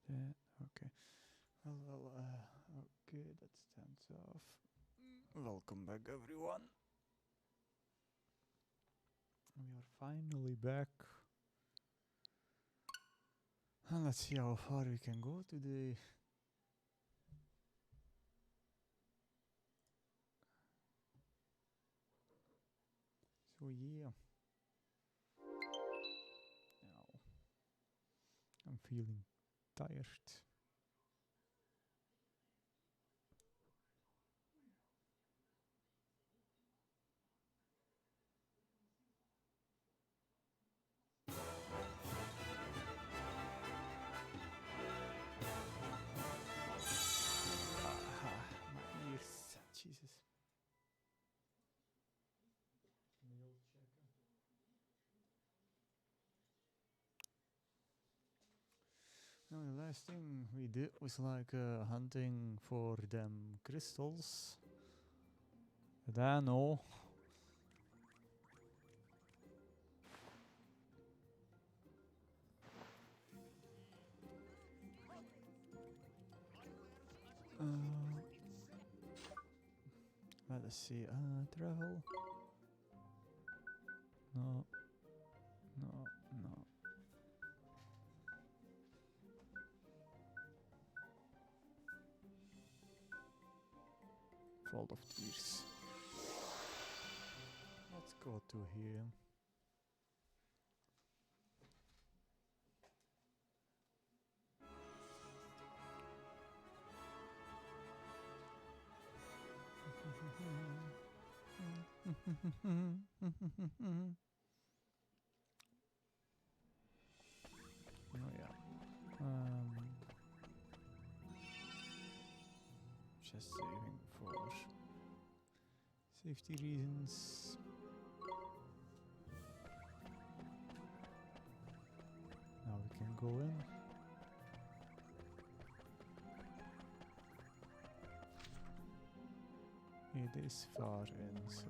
that. Okay. Well, okay, that stands off. Welcome back, everyone. We are finally back. And let's see how far we can go today. So yeah. Now, I'm feeling tired. My ears. Jesus. Mail checker. No, the last thing we did was like hunting for them crystals. But I know. Let us see. Travel. No. No. No. Vault of Tears. Let's go to here. Oh yeah. Just saving for safety reasons. Now we can go in. It is far in, so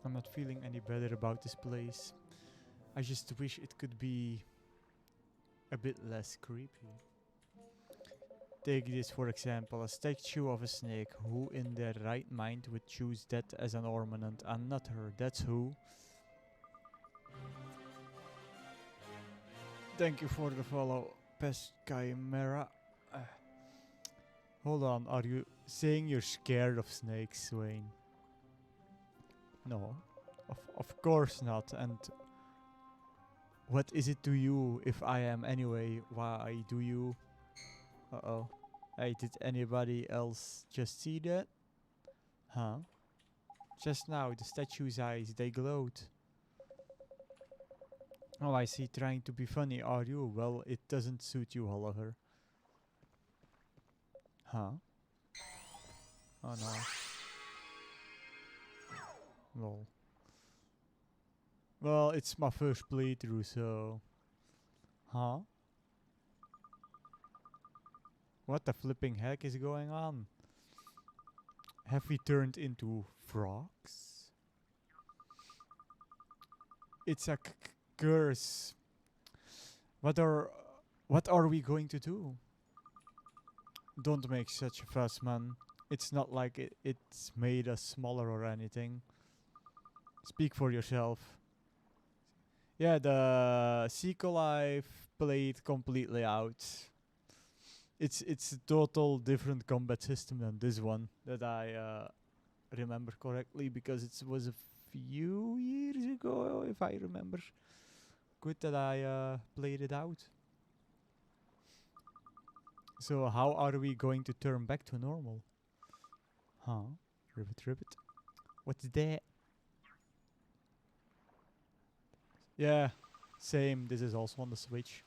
I'm not feeling any better about this place. I just wish it could be a bit less creepy. Take this for example, a statue of a snake. Who in their right mind would choose that as an ornament and not her? That's who. Thank you for the follow, Pest Chimera. Hold on, are you saying you're scared of snakes, Wayne? No, of course not. And what is it to you if I am anyway? Why do you? Uh-oh. Hey, did anybody else just see that? Huh? Just now, the statue's eyes, they glowed. Oh, I see. Trying to be funny, are you? Well, it doesn't suit you, Oliver. Huh? Oh no. Lol. Well, it's my first playthrough, so... Huh? What the flipping heck is going on? Have we turned into frogs? It's a curse. What are we going to do? Don't make such a fuss, man. It's not like it's made us smaller or anything. Speak for yourself. Yeah, the sequel I've played completely out. It's a total different combat system than this one that I remember correctly, because it was a few years ago, if I remember. Good that I played it out. So how are we going to turn back to normal? Huh? Ribbit, ribbit. What's that? Yeah, same. This is also on the Switch.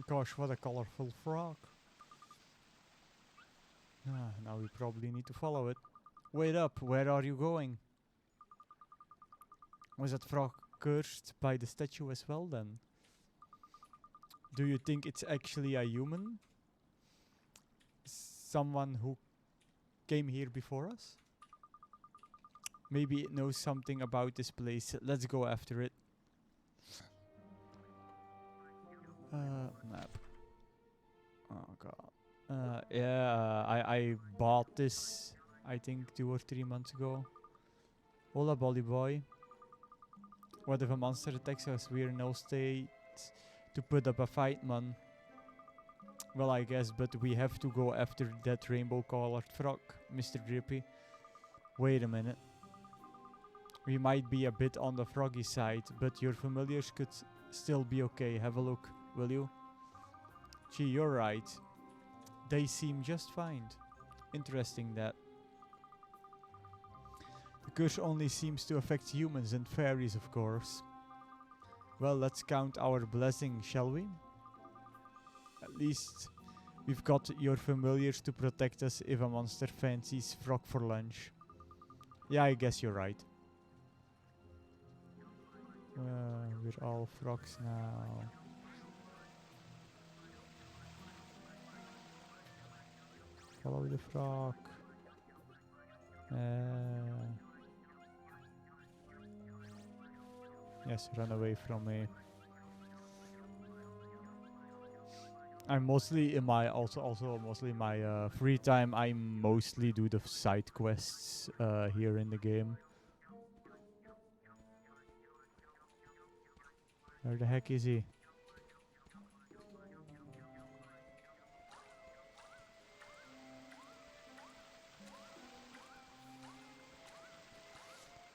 Gosh, what a colorful frog. Now we probably need to follow it. Wait up, where are you going? Was that frog cursed by the statue as well then? Do you think it's actually a human? Someone who came here before us. Maybe it knows something about this place. Let's go after it. Map. Oh god. Yeah, I bought this, I think 2 or 3 months ago. Hola, Bolly boy. What if a monster attacks us? We're in no state to put up a fight, man. Well, I guess, but we have to go after that rainbow-colored frog, Mr. Drippy. Wait a minute. We might be a bit on the froggy side, but your familiars could still be okay. Have a look, will you? Gee, you're right. They seem just fine. Interesting that. The curse only seems to affect humans and fairies, of course. Well, let's count our blessing, shall we? At least we've got your familiars to protect us if a monster fancies frog for lunch. Yeah, I guess you're right. We're all frogs now. Follow the frog. Yes, run away from me. I'm mostly in my also mostly in my free time. I mostly do the side quests here in the game. Where the heck is he?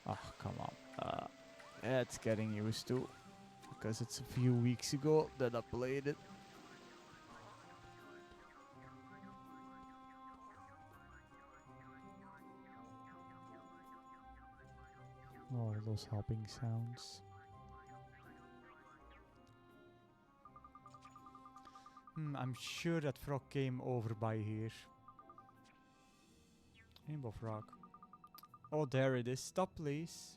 Oh, come on. It's getting used to, because it's a few weeks ago that I played it. Oh, those hopping sounds. I'm sure that frog came over by here. Rainbow frog. Oh, there it is. Stop, please.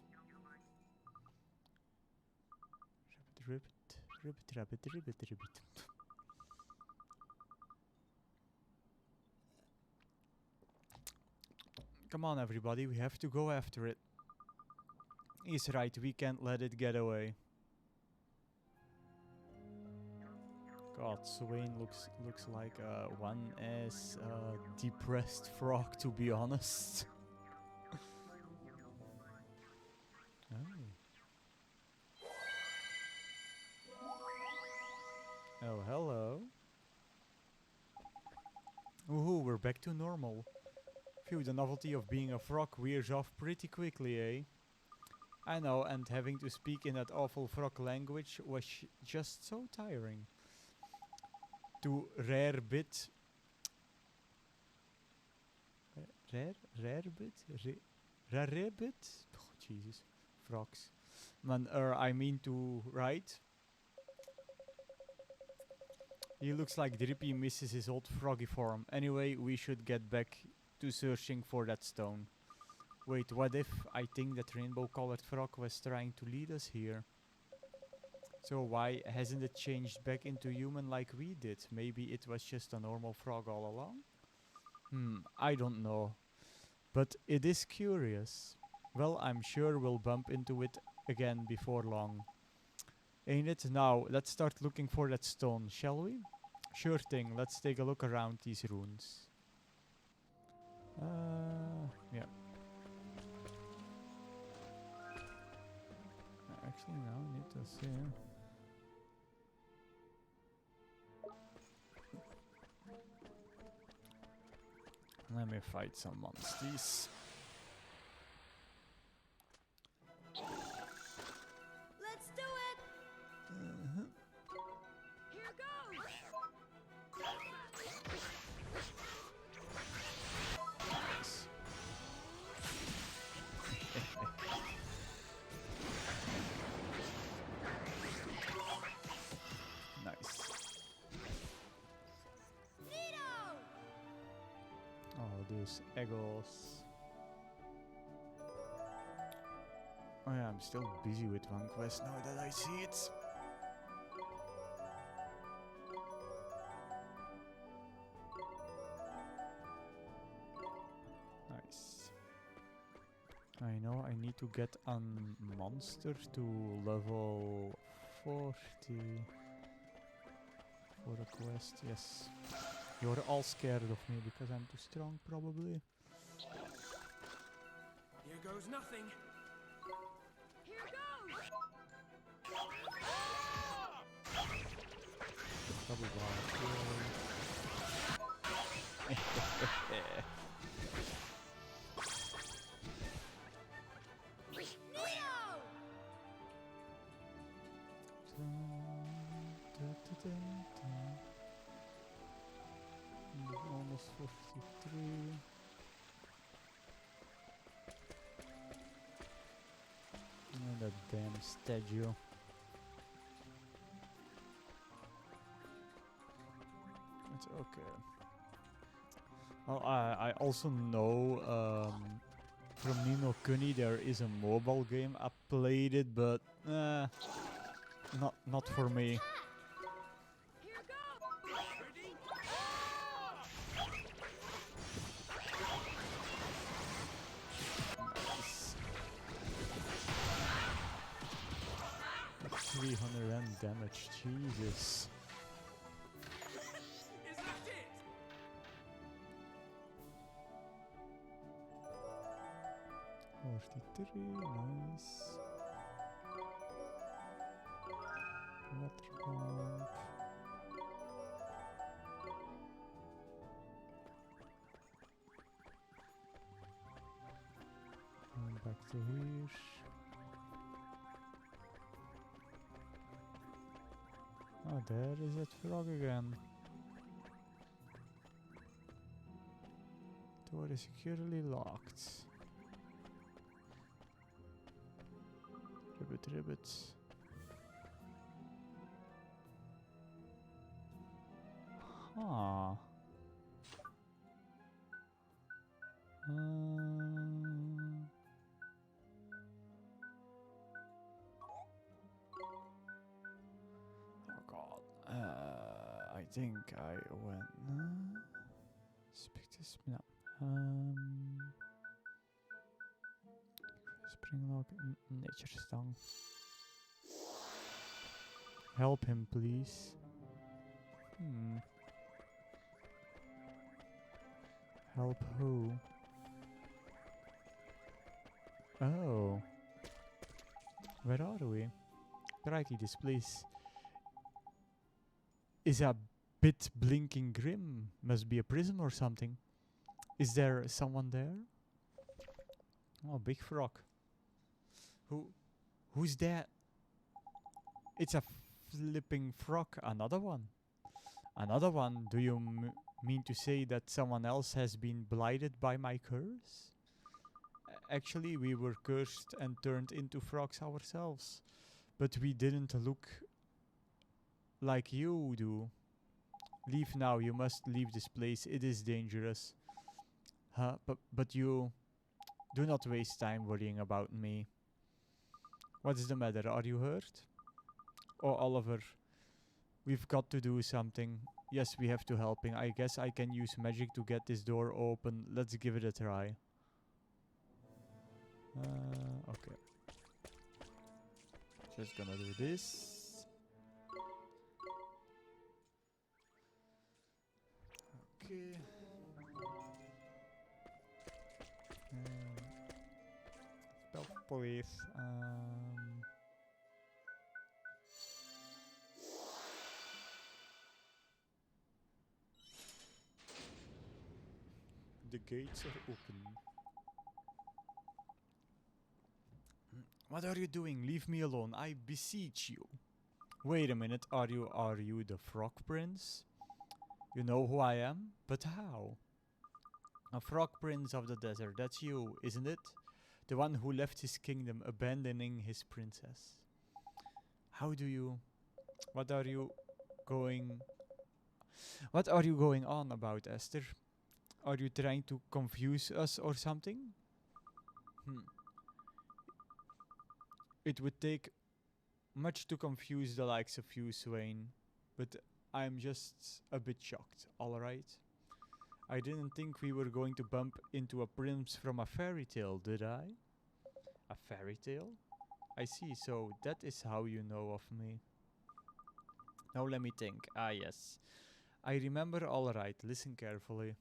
Ribbit, ribbit, ribbit, ribbit, ribbit, ribbit. Come on, everybody. We have to go after it. He's right. We can't let it get away. God, Swain looks like one as depressed frog, to be honest. Oh, hello. Ooh, we're back to normal. Phew, the novelty of being a frog wears off pretty quickly, eh? I know, and having to speak in that awful frog language was just so tiring. To rare bit. Rare bit? Rare bit? Oh, Jesus. Frogs. Man, I mean to write. He looks like Drippy misses his old froggy form. Anyway, we should get back to searching for that stone. Wait, what if I think that rainbow-colored frog was trying to lead us here? So why hasn't it changed back into human like we did? Maybe it was just a normal frog all along? I don't know. But it is curious. Well, I'm sure we'll bump into it again before long. Ain't it? Now, let's start looking for that stone, shall we? Sure thing, let's take a look around these ruins. Yeah. Actually, no, I need to see. Let me fight some monsters. Let's do it! Here goes! Nice. Neato! Oh, those eagles. Oh yeah, I'm still busy with one quest now that I see it. I know I need to get a monster to level 40 for a quest, yes. You're all scared of me because I'm too strong, probably. Here goes nothing. Here goes! Double bar. Neo! Almost 53. And that damn statue. It's okay. Well, I also know from Nino Kuni there is a mobile game. I played it, but not for me. Here goes! Ready? Nice. 300 and damage, Jesus. Is that it? 43, nice. Water pump. And back to here. Oh, there is that frog again. Door is securely locked. Ribbit, ribbit. Huh. Oh god. I think I went. Speak this. No. Springlock, nature stone. Help him, please. Help who? Oh. Where are we? Crikey, this place is a bit blinking grim. Must be a prison or something. Is there someone there? Oh, big frog. Who's that? It's a flipping frog. Another one. Another one? Do you mean to say that someone else has been blighted by my curse? Actually, we were cursed and turned into frogs ourselves. But we didn't look like you do. Leave now, you must leave this place. It is dangerous. Huh? But you... Do not waste time worrying about me. What's the matter? Are you hurt? Oh, Oliver. We've got to do something. Yes, we have to help him. I guess I can use magic to get this door open. Let's give it a try. Okay. Just gonna do this. Okay. Spell police. The gates are open. What are you doing? Leave me alone, I beseech you. Wait a minute, are you the Frog Prince? You know who I am? But how? A Frog Prince of the desert, that's you, isn't it? The one who left his kingdom, abandoning his princess. How do you... What are you going on about, Esther? Are you trying to confuse us or something? It would take much to confuse the likes of you, Swain. But I'm just a bit shocked, alright? I didn't think we were going to bump into a prince from a fairy tale, did I? A fairy tale? I see, so that is how you know of me. Now let me think. Ah, yes. I remember alright, listen carefully.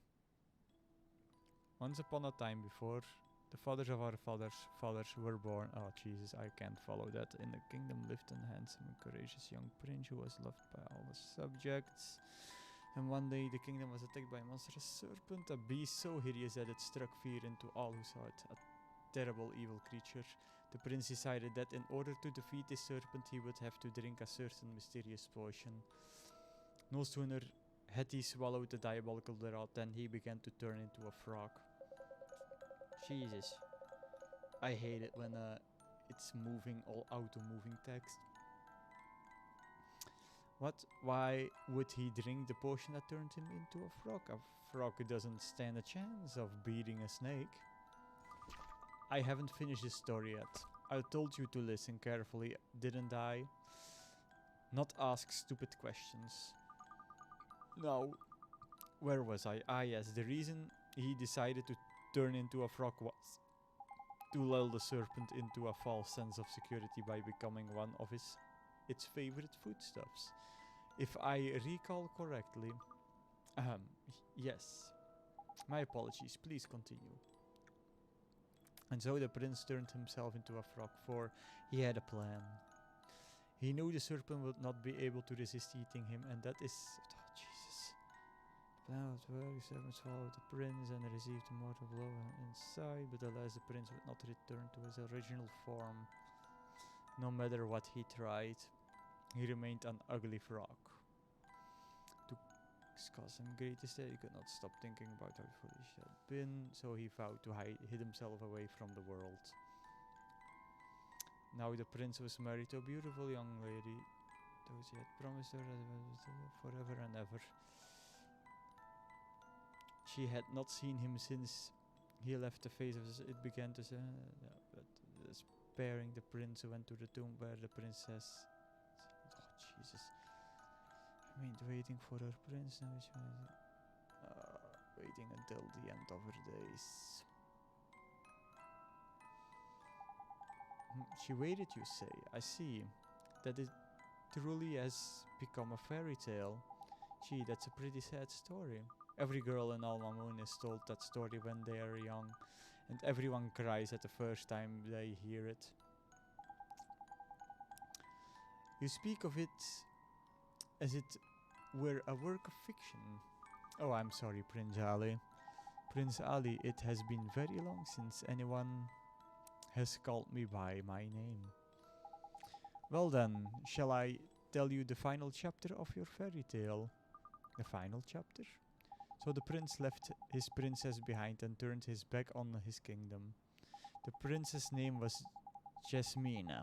Once upon a time before the fathers of our fathers were born. Oh, Jesus, I can't follow that. In the kingdom lived a handsome and courageous young prince who was loved by all the subjects. And one day the kingdom was attacked by a monstrous serpent, a beast so hideous that it struck fear into all who saw it. A terrible evil creature. The prince decided that in order to defeat this serpent he would have to drink a certain mysterious potion. No sooner had he swallowed the diabolical draught than he began to turn into a frog. Jesus. I hate it when it's moving, all auto-moving text. What? Why would he drink the potion that turned him into a frog? A frog doesn't stand a chance of beating a snake. I haven't finished the story yet. I told you to listen carefully, didn't I? Not ask stupid questions. Now, where was I? Ah yes, the reason he decided to turn into a frog was to lull the serpent into a false sense of security by becoming one of its favorite foodstuffs. If I recall correctly. Yes. My apologies, please continue. And so the prince turned himself into a frog, for he had a plan. He knew the serpent would not be able to resist eating him, and that is... Oh, Jesus. The plan was well, the serpent swallowed the prince and received a mortal blow inside, but alas, the prince would not return to his original form. No matter what he tried, he remained an ugly frog. To cause him great distress, he could not stop thinking about how foolish he had been, so he vowed to hide himself away from the world. Now the prince was married to a beautiful young lady, though he had promised her that it was forever and ever. She had not seen him since he left the face of it began to say, but sparing the prince went to the tomb where the princess... Oh, Jesus. I mean, waiting for her prince now. Waiting until the end of her days. She waited, you say? I see. That it truly has become a fairy tale. Gee, that's a pretty sad story. Every girl in Alma Moon is told that story when they are young, and everyone cries at the first time they hear it. You speak of it as it were a work of fiction. Oh, I'm sorry, Prince Ali. Prince Ali, it has been very long since anyone has called me by my name. Well then, shall I tell you the final chapter of your fairy tale? The final chapter? So the prince left his princess behind and turned his back on his kingdom. The princess' name was Jasmina.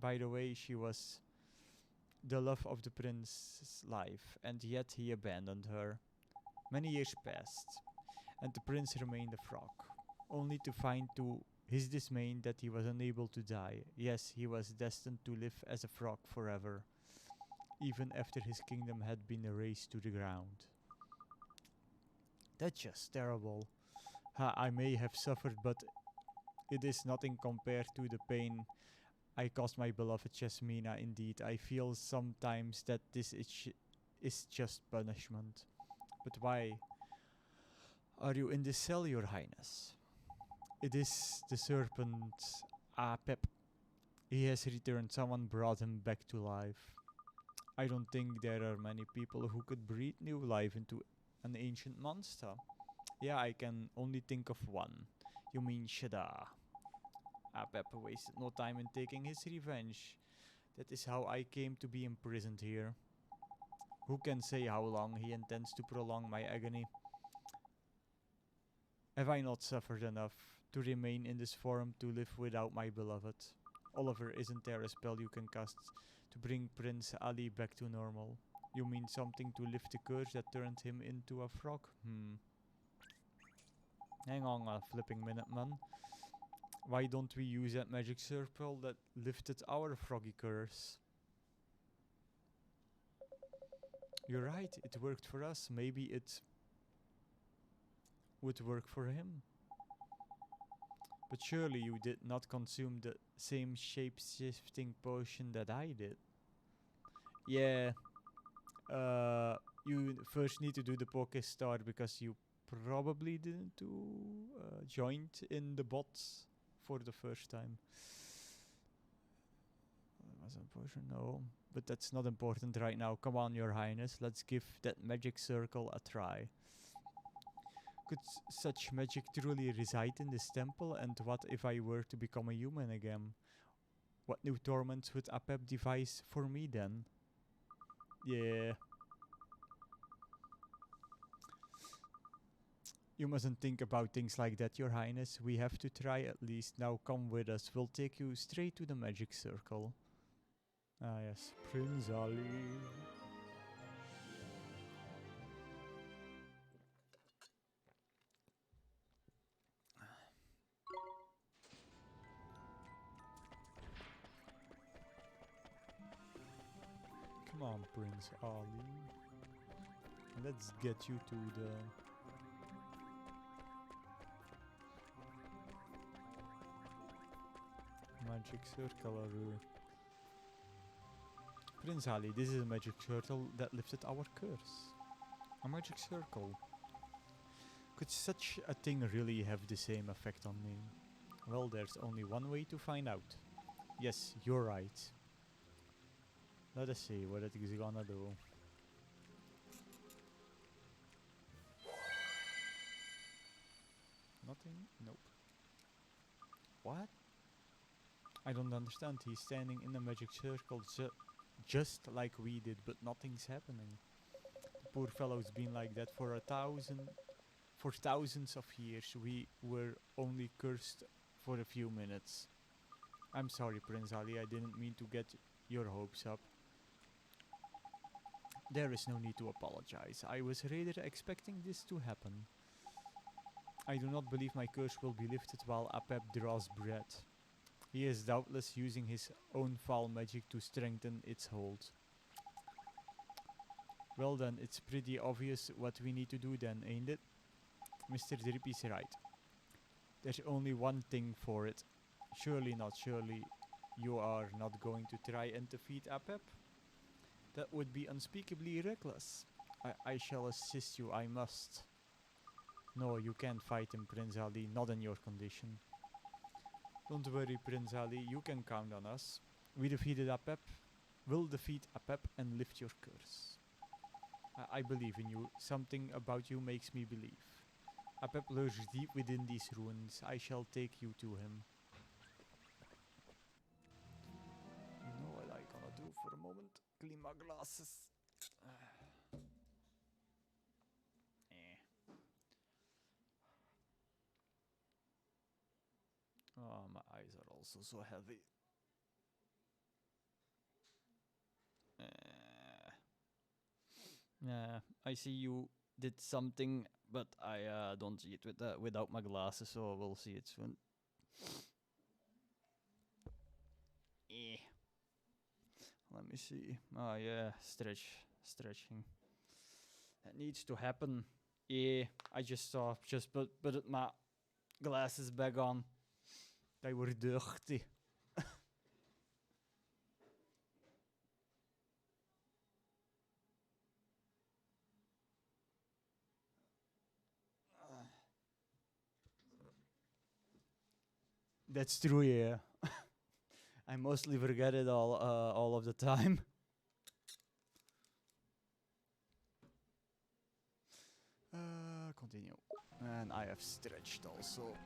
By the way, she was the love of the prince's life, and yet he abandoned her. Many years passed, and the prince remained a frog, only to find to his dismay that he was unable to die. Yes, he was destined to live as a frog forever, even after his kingdom had been razed to the ground. That's just terrible. I may have suffered, but it is nothing compared to the pain I caused my beloved Jasmina. Indeed, I feel sometimes that this is just punishment. But why are you in this cell, your highness? It is the serpent Apep. He has returned. Someone brought him back to life. I don't think there are many people who could breathe new life into an ancient monster. Yeah, I can only think of one. You mean Shada. Apep wasted no time in taking his revenge. That is how I came to be imprisoned here. Who can say how long he intends to prolong my agony? Have I not suffered enough to remain in this form to live without my beloved? Oliver, isn't there a spell you can cast to bring Prince Ali back to normal? You mean something to lift the curse that turned him into a frog? Hang on a flipping minute, man. Why don't we use that magic circle that lifted our froggy curse? You're right, it worked for us. Maybe it would work for him. But surely you did not consume the same shape-shifting potion that I did. Yeah. You first need to do the Poke Star because you probably didn't do joined in the bots for the first time. Was a potion? No, but that's not important right now. Come on, Your Highness, let's give that magic circle a try. Could such magic truly reside in this temple? And what if I were to become a human again? What new torments would Apep devise for me then? Yeah. You mustn't think about things like that, Your Highness. We have to try at least. Now come with us. We'll take you straight to the magic circle. Ah yes, Prince Ali. Come on, Prince Ali. Let's get you to the... magic circle. Prince Ali, this is a magic circle that lifted our curse. A magic circle. Could such a thing really have the same effect on me? Well, there's only one way to find out. Yes, you're right. Let us see what it is gonna do. Nothing? Nope. What? I don't understand. He's standing in the magic circle just like we did, but nothing's happening. The poor fellow's been like that for thousands of years. We were only cursed for a few minutes. I'm sorry, Prince Ali. I didn't mean to get your hopes up. There is no need to apologize. I was rather expecting this to happen. I do not believe my curse will be lifted while Apep draws breath. He is doubtless using his own foul magic to strengthen its hold. Well then, it's pretty obvious what we need to do then, ain't it? Mr. Drippy's right. There's only one thing for it. Surely you are not going to try and defeat Apep? That would be unspeakably reckless. I shall assist you, I must. No, you can't fight him, Prince Ali, not in your condition. Don't worry, Prince Ali, you can count on us. We defeated Apep, will defeat Apep and lift your curse. I believe in you. Something about you makes me believe. Apep lurks deep within these ruins. I shall take you to him. You know what I gonna do for a moment? Clean my glasses. Oh, my eyes are also so heavy. Yeah, I see you did something, but I don't see it without my glasses, so we'll see it soon. Let me see. Oh yeah, stretching. That needs to happen. I just saw, just put my glasses back on. They were dirty. That's true, yeah. I mostly forget it all of the time. Continue. And I have stretched also.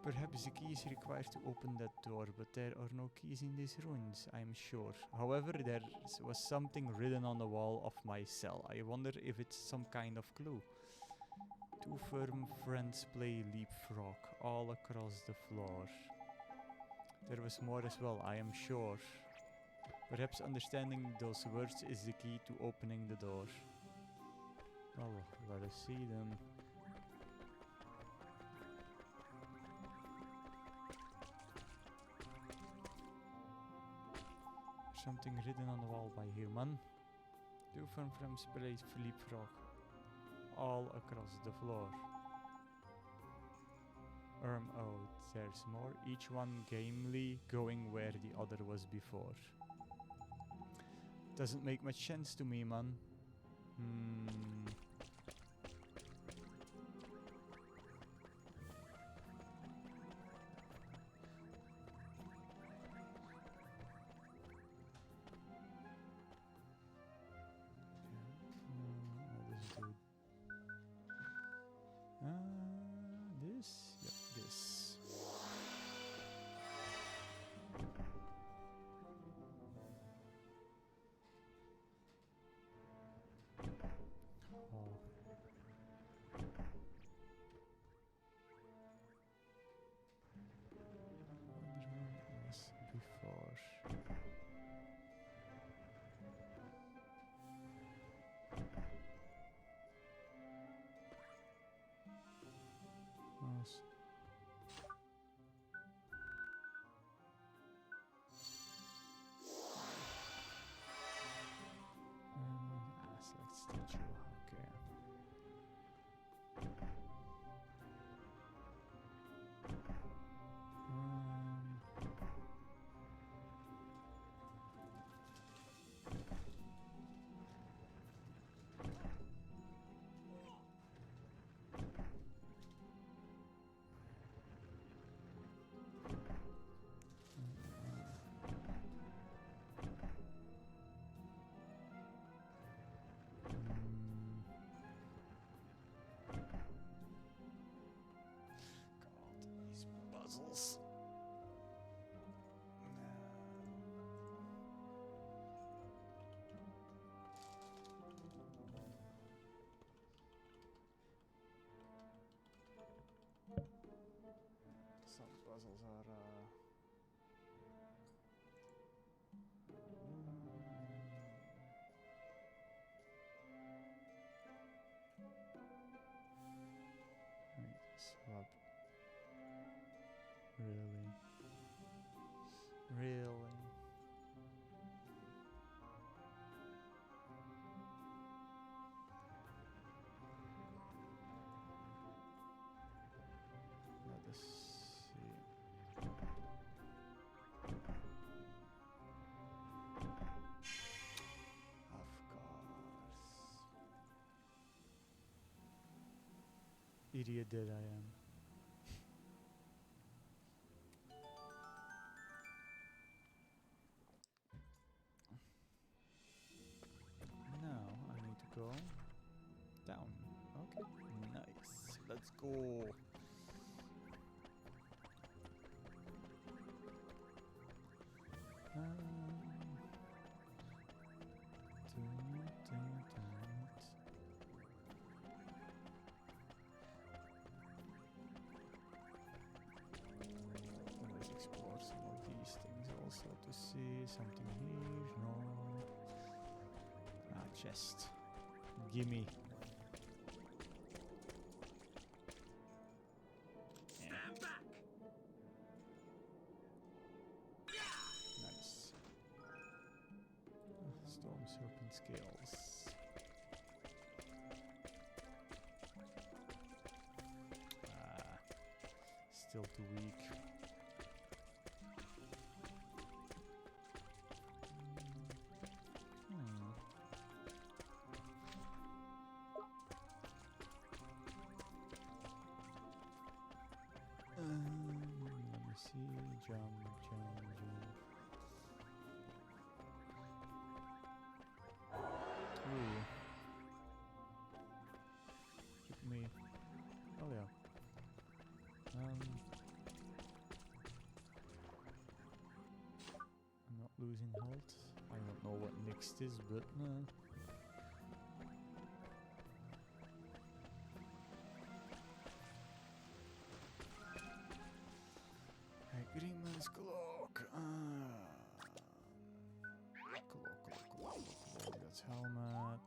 Perhaps the key is required to open that door, but there are no keys in these ruins, I'm sure. However, there was something written on the wall of my cell. I wonder if it's some kind of clue. Two firm friends play leapfrog all across the floor. There was more as well, I am sure. Perhaps understanding those words is the key to opening the door. Well, let us see them. Something written on the wall by human. Two from Spray Philippe Frog. All across the floor. Oh, there's more. Each one gamely going where the other was before. Doesn't make much sense to me, man. This dude. This? Yep, this. Oh. Wonder what was before. Nice. Select statue. Okay. God, these puzzles. Some puzzles are Wait, swap. Really? Really? Let us see. Of course. Idiot that I am. Now I need to go down. Okay, nice. Let's go. Let's explore some of these things also to see something here. No. Chest. Gimme. Stand back. Nice. Storm Serpent Scales. Still too weak. Let me see. Jump. Ooh. Hit me. Oh yeah. I'm not losing health. I don't know what next is, but Hey, Greenman's cloak. Cloak. That's helmet.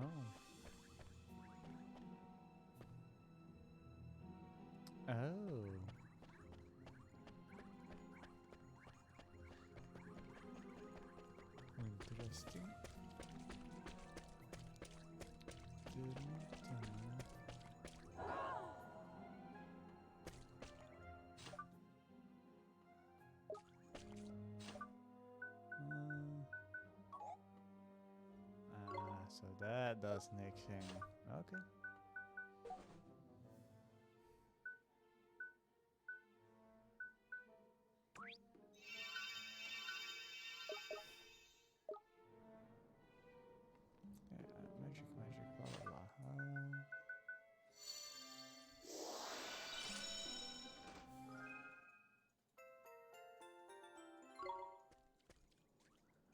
Oh. Oh. Interesting. So that does nothing. Okay. Yeah, magic, blah blah blah. I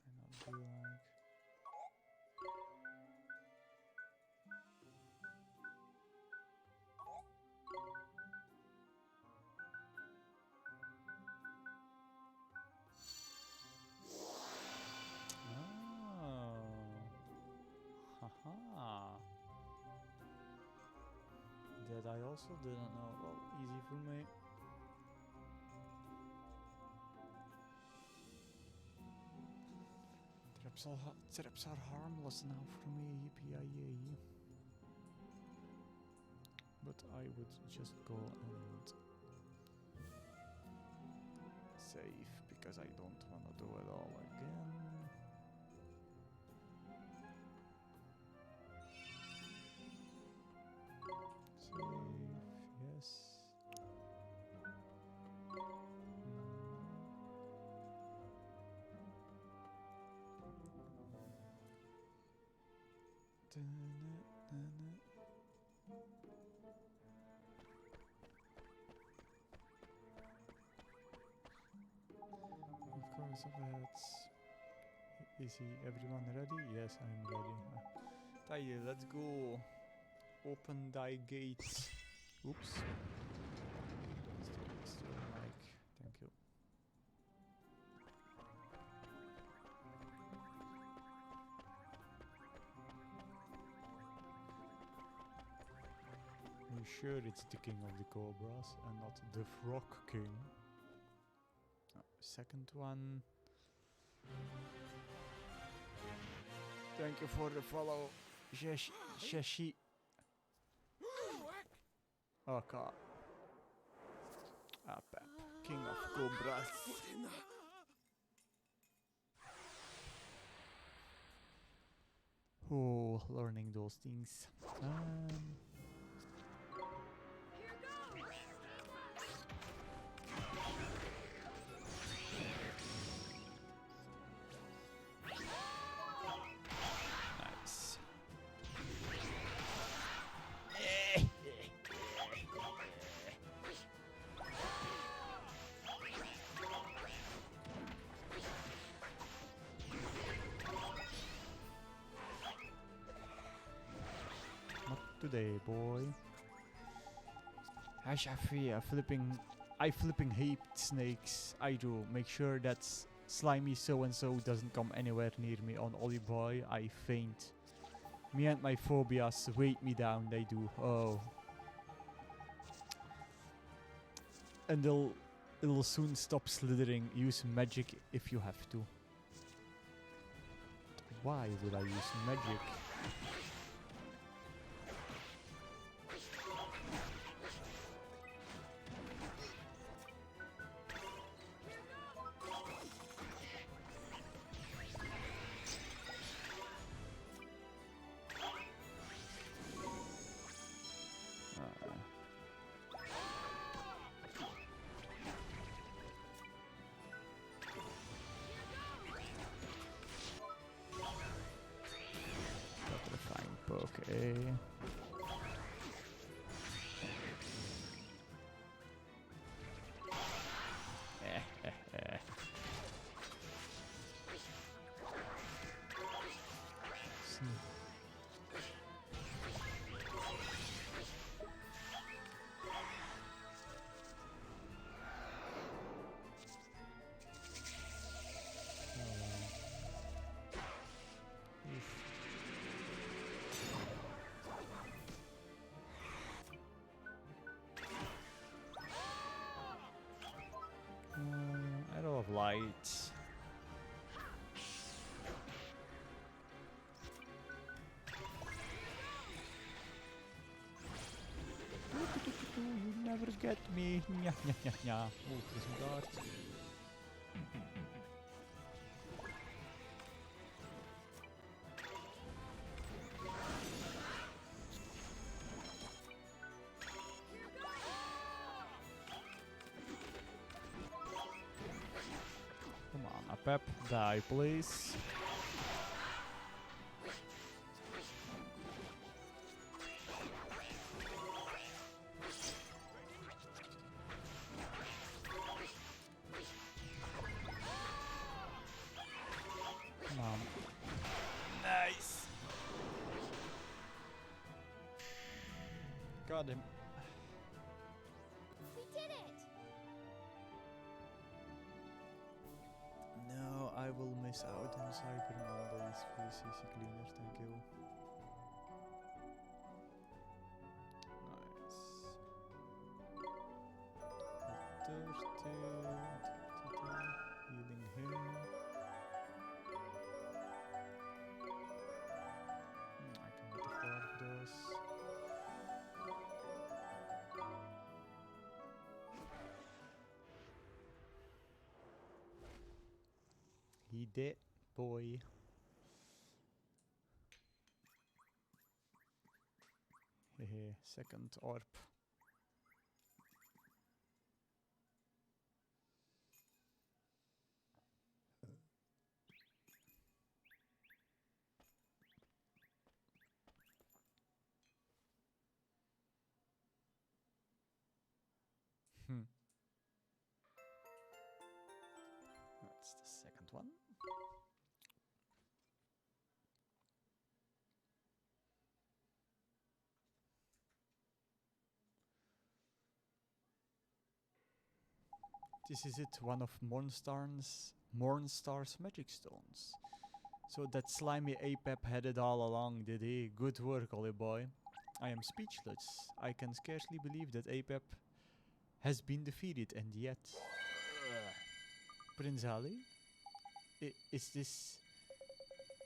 not do like. Oh. Haha. That I also didn't know. Well, easy for me. Traps are harmless now for me, yippee-yay. But I would just go and save because I don't want to do it all again. Save, yes. Of course, is everyone ready? Yes, I'm ready. Tidy, let's go. Open thy gates. Oops. Still mic. Thank you. Are you sure it's the king of the cobras and not the frog king? Second one. Thank you for the follow, Shashi. Okay. Pep, king of cobras. Oh, learning those things. Nice. Not today, boy. I flipping hate snakes. I do. Make sure that slimy so-and-so doesn't come anywhere near me on Ollie Boy. I faint. Me and my phobias weight me down, they do. Oh. And it'll soon stop slithering. Use magic if you have to. Why would I use magic? Okay. Right. You never get me. Nya, nya, nya, nya. Oh, prison guard. Come on, a pep, die, please. Come on. Nice. Got him. We did it! No, I will miss out on Cyber Mondays. Please, CC Cleaner, thank you. Nice. 30. Healing him. I can get the 4 of those. He did, boy. Hehe, second orb. Hmm. That's the second one. This is it, one of Mornstar's magic stones. So that slimy Apep had it all along, did he? Good work, Ollie boy. I am speechless. I can scarcely believe that Apep has been defeated, and yet... Prince Ali? Is this...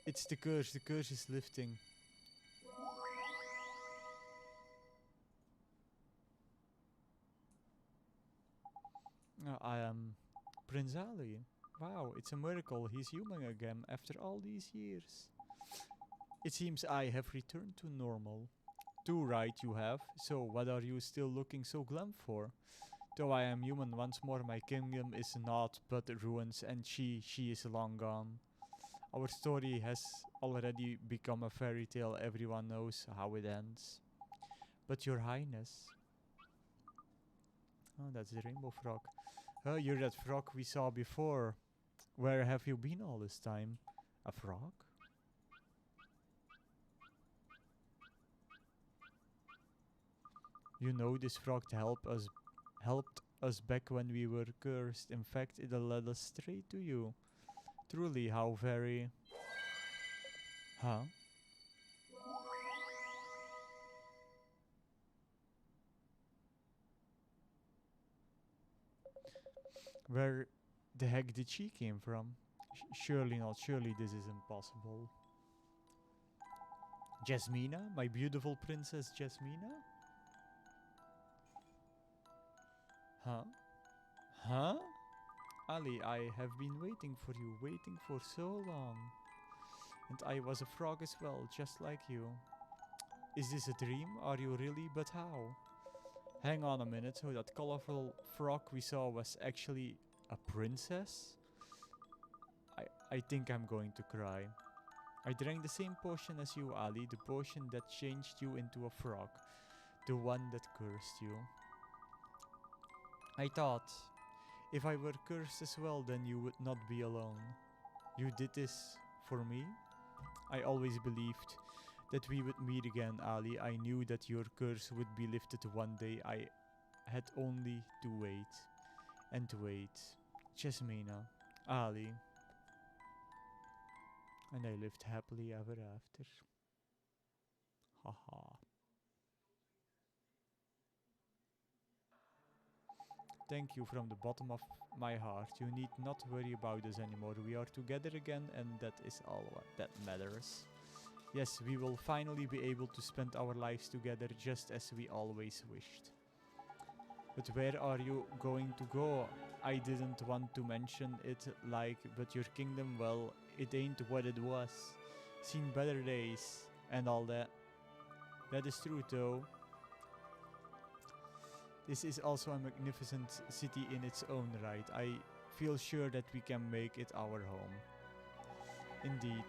It's the curse is lifting. I am Prince Ali. Wow, it's a miracle he's human again after all these years. It seems I have returned to normal. Too right you have, so what are you still looking so glum for? Though I am human once more, my kingdom is naught but ruins, and she is long gone. Our story has already become a fairy tale, everyone knows how it ends. But your highness... Oh, that's the rainbow frog. Oh, you're that frog we saw before. Where have you been all this time? A frog? You know this frog helped us back when we were cursed. In fact, it led us straight to you. Truly, how very... Huh? Where the heck did she came from? Surely not, surely this is impossible. Jasmina? My beautiful princess Jasmina? Huh? Huh? Ali, I have been waiting for you, waiting for so long. And I was a frog as well, just like you. Is this a dream? Are you really? But how? Hang on a minute, so that colorful frog we saw was actually a princess? I think I'm going to cry. I drank the same potion as you, Ali, the potion that changed you into a frog. The one that cursed you. I thought, if I were cursed as well, then you would not be alone. You did this for me? I always believed that we would meet again, Ali. I knew that your curse would be lifted one day. I had only to wait and wait. Jasmina, Ali. And I lived happily ever after. Haha. Thank you from the bottom of my heart. You need not worry about us anymore. We are together again, and that is all that matters. Yes, we will finally be able to spend our lives together just as we always wished. But where are you going to go? I didn't want to mention it but your kingdom, well, it ain't what it was. Seen better days and all that. That is true though. This is also a magnificent city in its own right. I feel sure that we can make it our home. Indeed.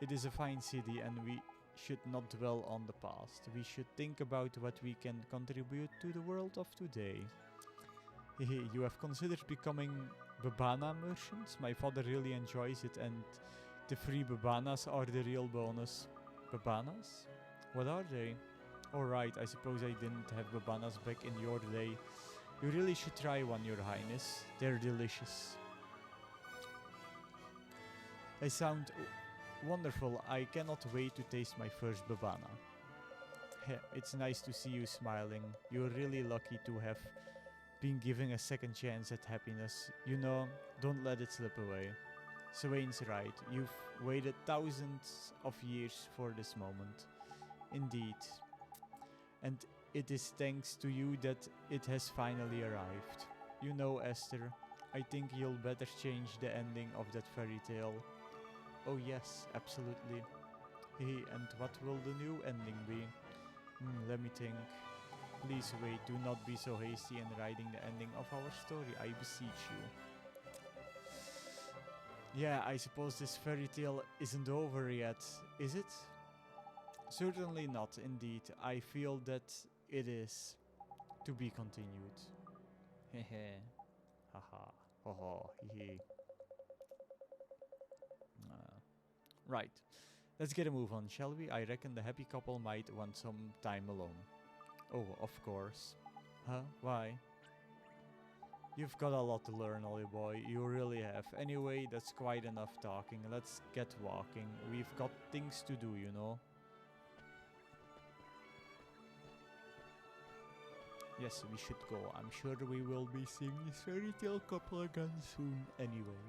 It is a fine city and we should not dwell on the past. We should think about what we can contribute to the world of today. Hehe, you have considered becoming babana merchants? My father really enjoys it and the free babanas are the real bonus. Babanas? What are they? Alright, I suppose I didn't have babanas back in your day. You really should try one, your highness. They're delicious. They sound wonderful. I cannot wait to taste my first babana. Heh, it's nice to see you smiling. You're really lucky to have been given a second chance at happiness. You know, don't let it slip away. Swain's right. You've waited thousands of years for this moment. Indeed. And it is thanks to you that it has finally arrived. You know, Esther, I think you'll better change the ending of that fairy tale. Oh yes, absolutely. Hey, and what will the new ending be? Let me think. Please wait, do not be so hasty in writing the ending of our story, I beseech you. Yeah, I suppose this fairy tale isn't over yet, is it? Certainly not, indeed. I feel that it is to be continued. Hehe. Haha. Ho ho. Hehe. Right. Let's get a move on, shall we? I reckon the happy couple might want some time alone. Oh, of course. Huh? Why? You've got a lot to learn, Ollie boy. You really have. Anyway, that's quite enough talking. Let's get walking. We've got things to do, you know. Yes, we should go. I'm sure we will be seeing this fairy tale couple again soon anyway.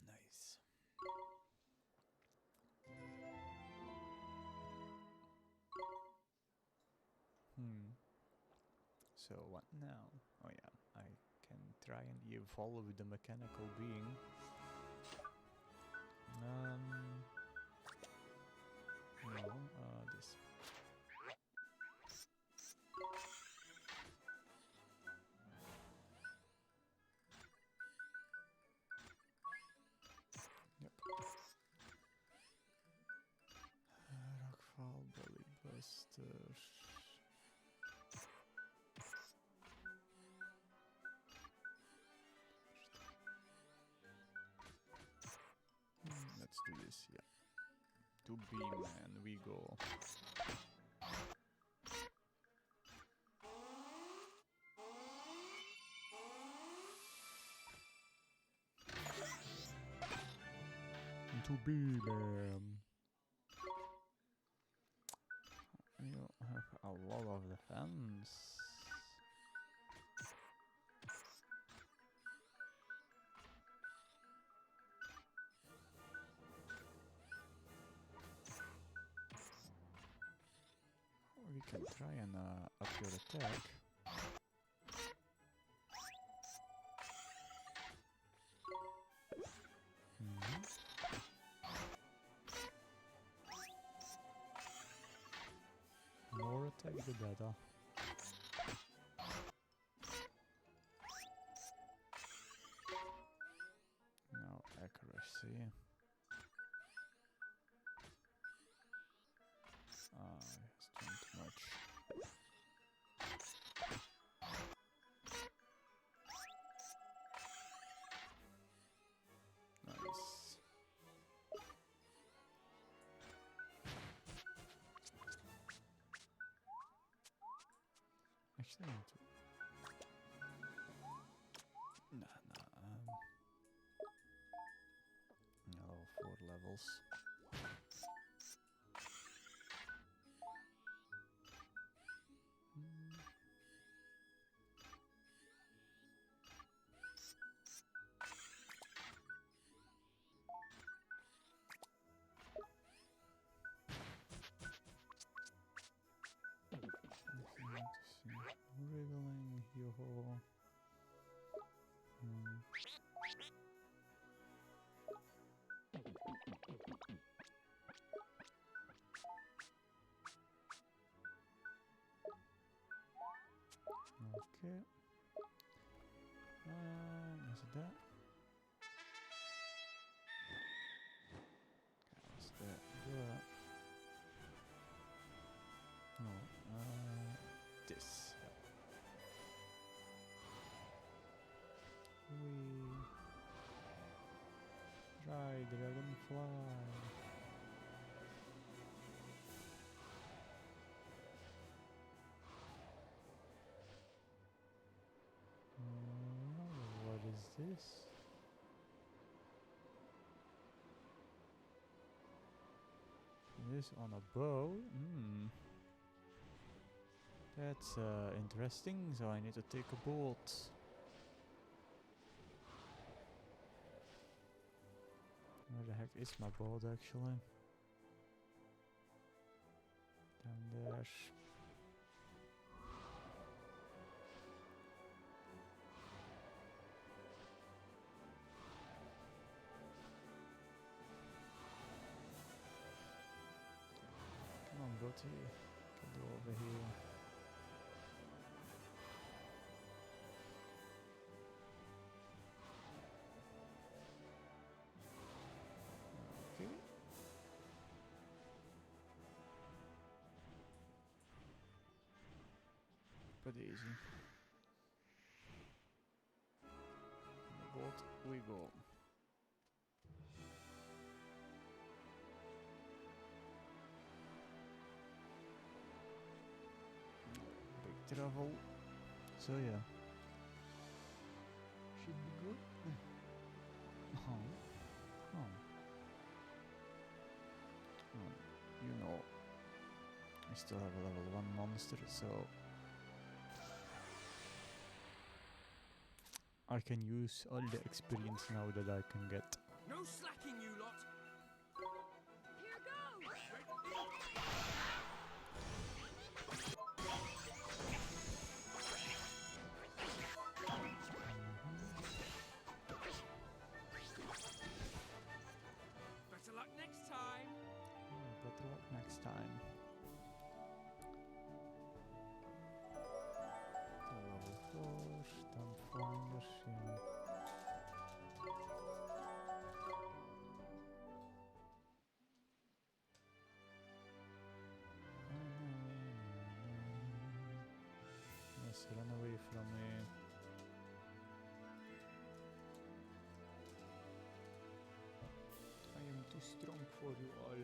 Nice. So what now? Oh yeah, I can try and evolve the mechanical being. No, this. Yep. Rockfall, Belly Buster. Let's do this, yeah. To Beam-Man we go. To Beam-Man. You have a lot of defense. We can try and up your attack. More attack, the better. Now accuracy. It's doing too much. Nice. Actually, I need to levels. Hmm. Nothing to see. Wriggling, yo-ho. Hmm. Okay. Is it that? Is that that? No. This. We try dragonfly. What is this? This on a bow? Hmm. That's interesting, so I need to take a bolt. Where the heck is my boat actually? Down there. Come on, boaty. Get over here. Okay. Pretty easy. On the boat we go. Big travel. So yeah. Should be good. Oh. Oh. You know, I still have a level 1 monster, so I can use all the experience now that I can get. No slacking, you lot. Here goes! Better luck next time. Better luck next time. Level 4, stamp finders, yeah. Yes, run away from me. I am too strong for you all.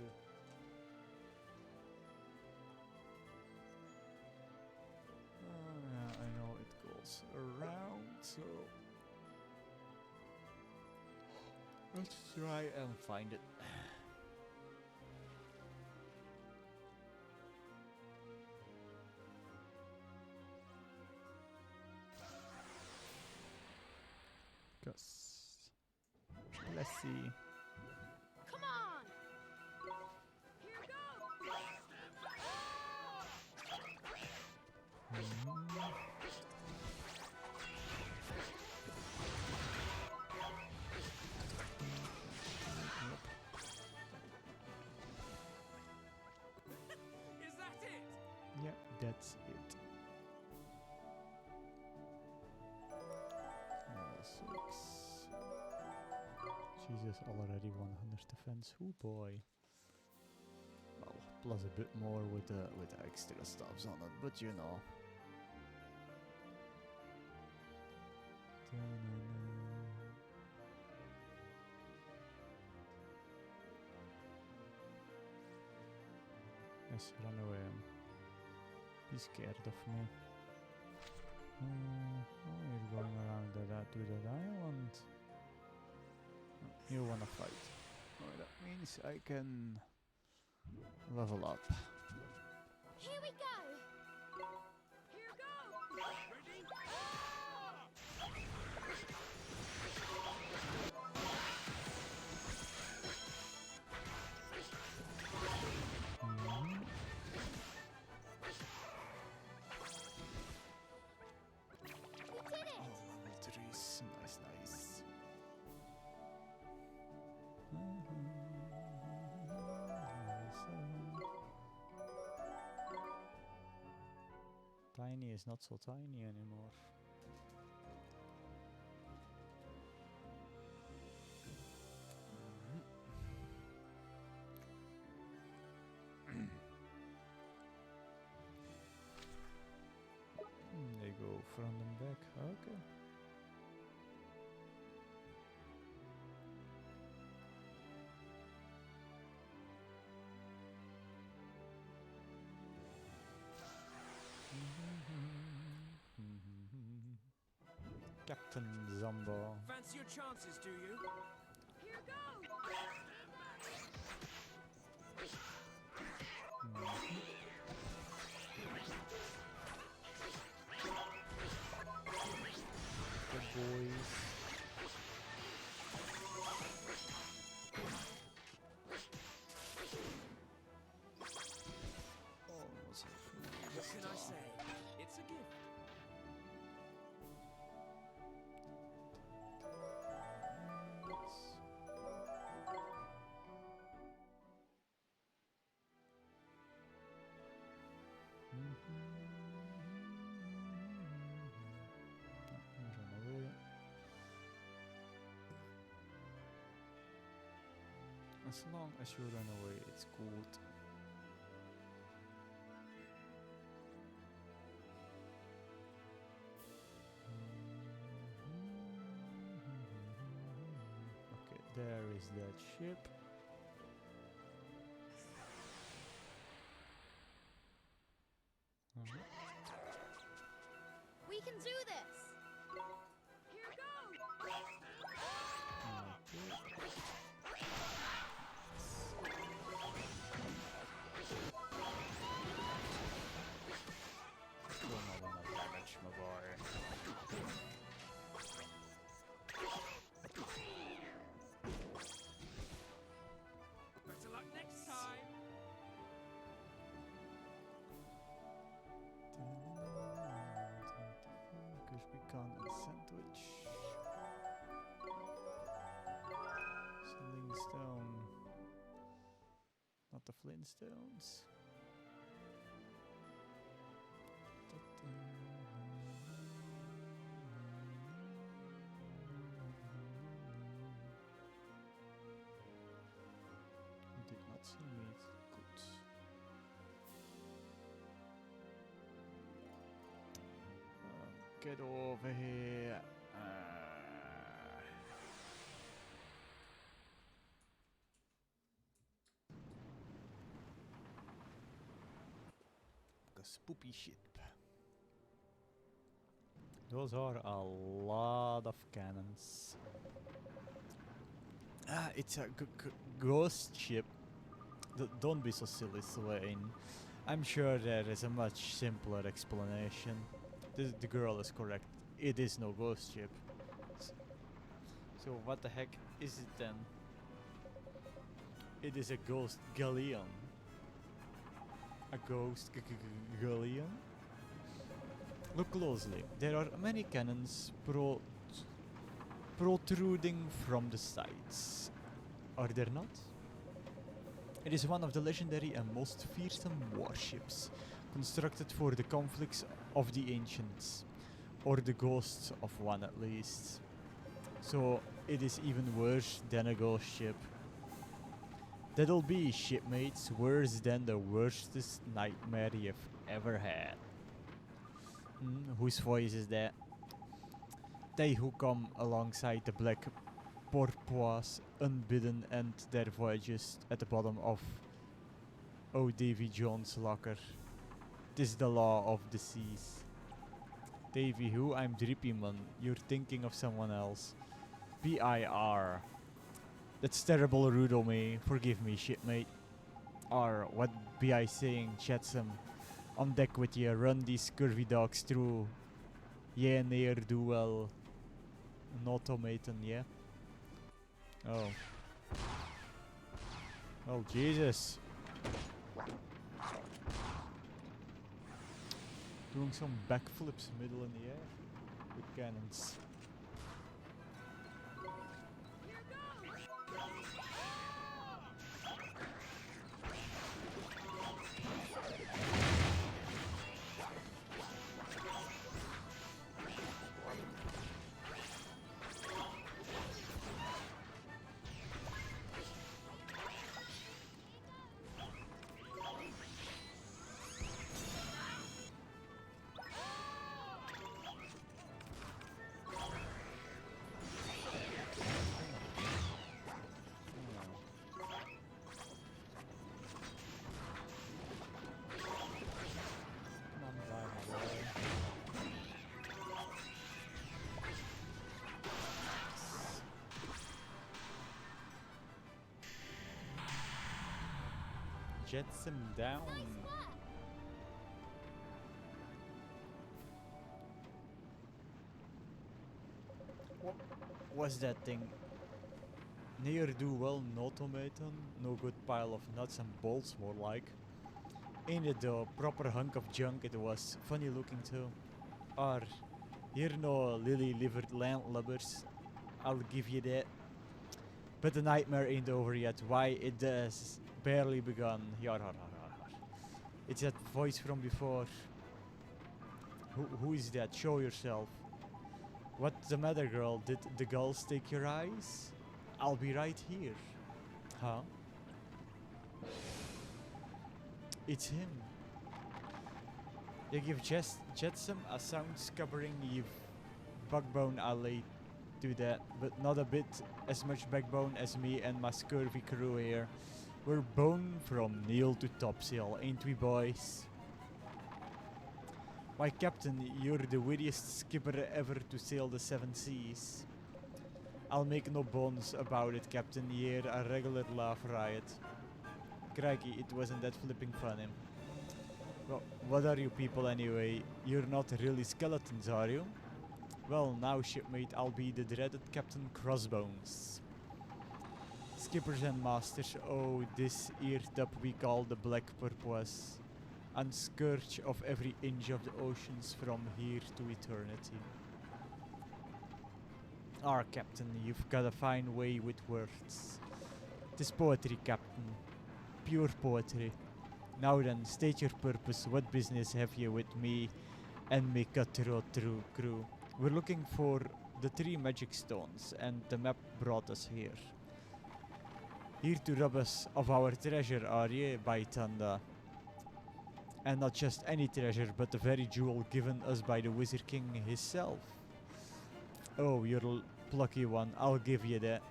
Yeah, I know it goes around, so let's try and find it. Cause let's see. Come on! Here goes! Is that it? Yep, that's it. Level 6. Jesus, already 100 defense. Oh boy. Well, plus a bit more with the extra stuffs on it, but you know. Yes, run away. Be scared of me. Oh, you're going around to that island. You wanna fight? Oh, that means I can level up. Here we go. Here goes. Ready? Mhm. We did it. Oh, level 3s. Nice, nice. Tiny is not so tiny anymore. They go front and back. Okay. Captain Zombo. Fancy your chances, do you? Here goes. Good boys. Almost What can I say? It's a gift. Run away. As long as you run away, it's good. Okay, there is that ship. We can do this. Here goes. Don't wanna damage my boy. Better luck next time. Because we can't sandwich. Sling stone. Not the Flintstones. Did not see me. Good. Get over here. A spoopy ship. Those are a lot of cannons. Ah, it's a ghost ship. Don't be so silly, Swain. I'm sure there is a much simpler explanation. The girl is correct. It is no ghost ship. So what the heck is it then? It is a ghost galleon. A ghost galleon? Look closely. There are many cannons protruding from the sides. Are there not? It is one of the legendary and most fearsome warships, constructed for the conflicts of the ancients, or the ghosts of one at least. So it is even worse than a ghost ship. That'll be, shipmates, worse than the worstest nightmare you've ever had. Whose voice is that? They who come alongside the black porpoise unbidden end their voyages at the bottom of O. Davy Jones' locker. 'Tis the law of the seas. Davy who? I'm Drippy man. You're thinking of someone else. BIR. That's terrible rude of me. Forgive me, shipmate. Or what be I saying, Jetsam? On deck with you, run these curvy dogs through. Yeah, near do well. An automaton, yeah? Oh. Oh, Jesus. Doing some backflips middle in the air with cannons. Come on, die, my boy. Jets him down. What was that thing? Near do well, no automaton, no good pile of nuts and bolts, more like. Ain't it a proper hunk of junk it was, funny looking too. Or, here no lily livered landlubbers, I'll give you that. But the nightmare ain't over yet, why it has barely begun. Yar, har, har, har, har. It's that voice from before. Who is that? Show yourself. What's the matter, girl? Did the gulls take your eyes? I'll be right here. Huh? It's him. You give Jetsam a sound scabbering, you backbone alley to that, but not a bit as much backbone as me and my scurvy crew here. We're bone from kneel to topsail, ain't we, boys? My captain, you're the wittiest skipper ever to sail the seven seas. I'll make no bones about it, Captain. You're a regular laugh riot. Crikey, it wasn't that flipping funny. Well, what are you people anyway? You're not really skeletons, are you? Well, now, shipmate, I'll be the dreaded Captain Crossbones. Skippers and masters, oh, this earth up we call the Black Purpose. And scourge of every inch of the oceans from here to eternity. Ah, Captain, you've got a fine way with words. 'Tis poetry, Captain. Pure poetry. Now then, state your purpose. What business have you with me and me cutthroat crew? We're looking for the 3 magic stones, and the map brought us here. Here to rob us of our treasure, are ye, by thunder? And not just any treasure, but the very jewel given us by the Wizard King himself. Oh, you're plucky one, I'll give you that.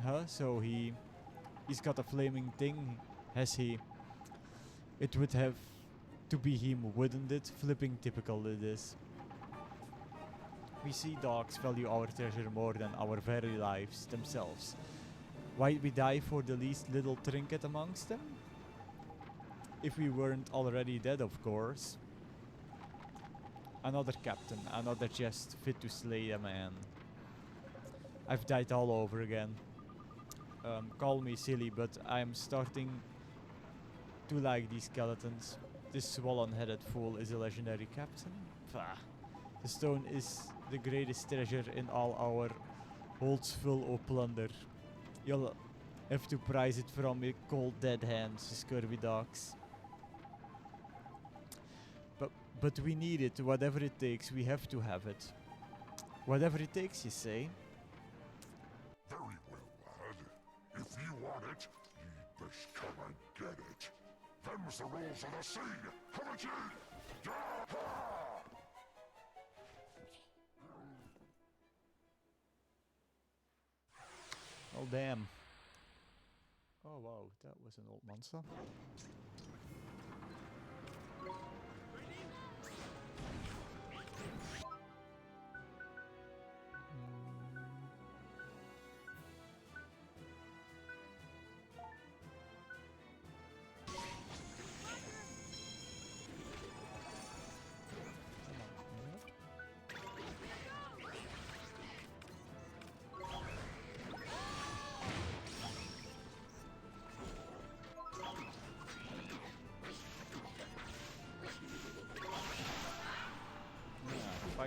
Huh? So he's got a flaming thing, has he? It would have to be him, wouldn't it? Flipping typical it is. We sea dogs value our treasure more than our very lives themselves. Why'd we die for the least little trinket amongst them? If we weren't already dead, of course. Another captain, another jest fit to slay a man. I've died all over again. Call me silly, but I'm starting to like these skeletons. This swollen-headed fool is a legendary captain. Pah. The stone is the greatest treasure in all our holds full of plunder. You'll have to prize it from your cold dead hands, you scurvy dogs. But we need it, whatever it takes, we have to have it. Whatever it takes, you say? Very well, lad. If you want it, ye best come and get it. Them's the rules of the sea. Come at ye! Yah-ha! Oh damn. Oh wow, that was an old monster.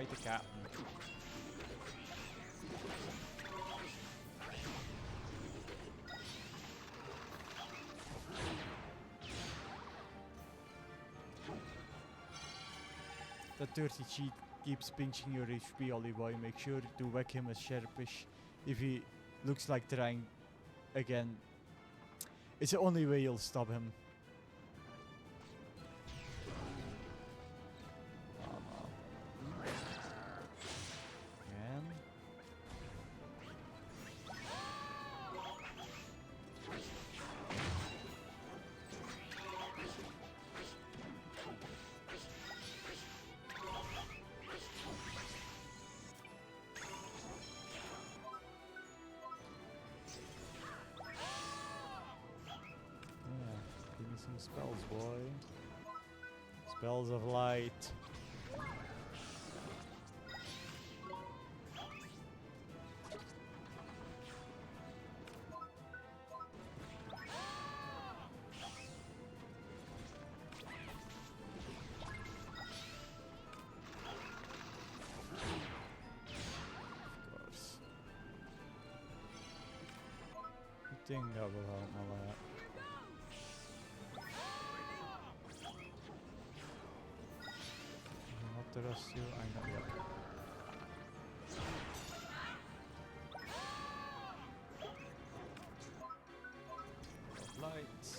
fight the captain. That dirty cheat keeps pinching your HP, Ollie boy. Make sure to whack him as sharpish if he looks like trying again. It's the only way you'll stop him. Oh no. Again. Yeah, give me some spells, boy. Spells of light. Of course. You think that will help a lot. Not the rest you, I know what. Lights.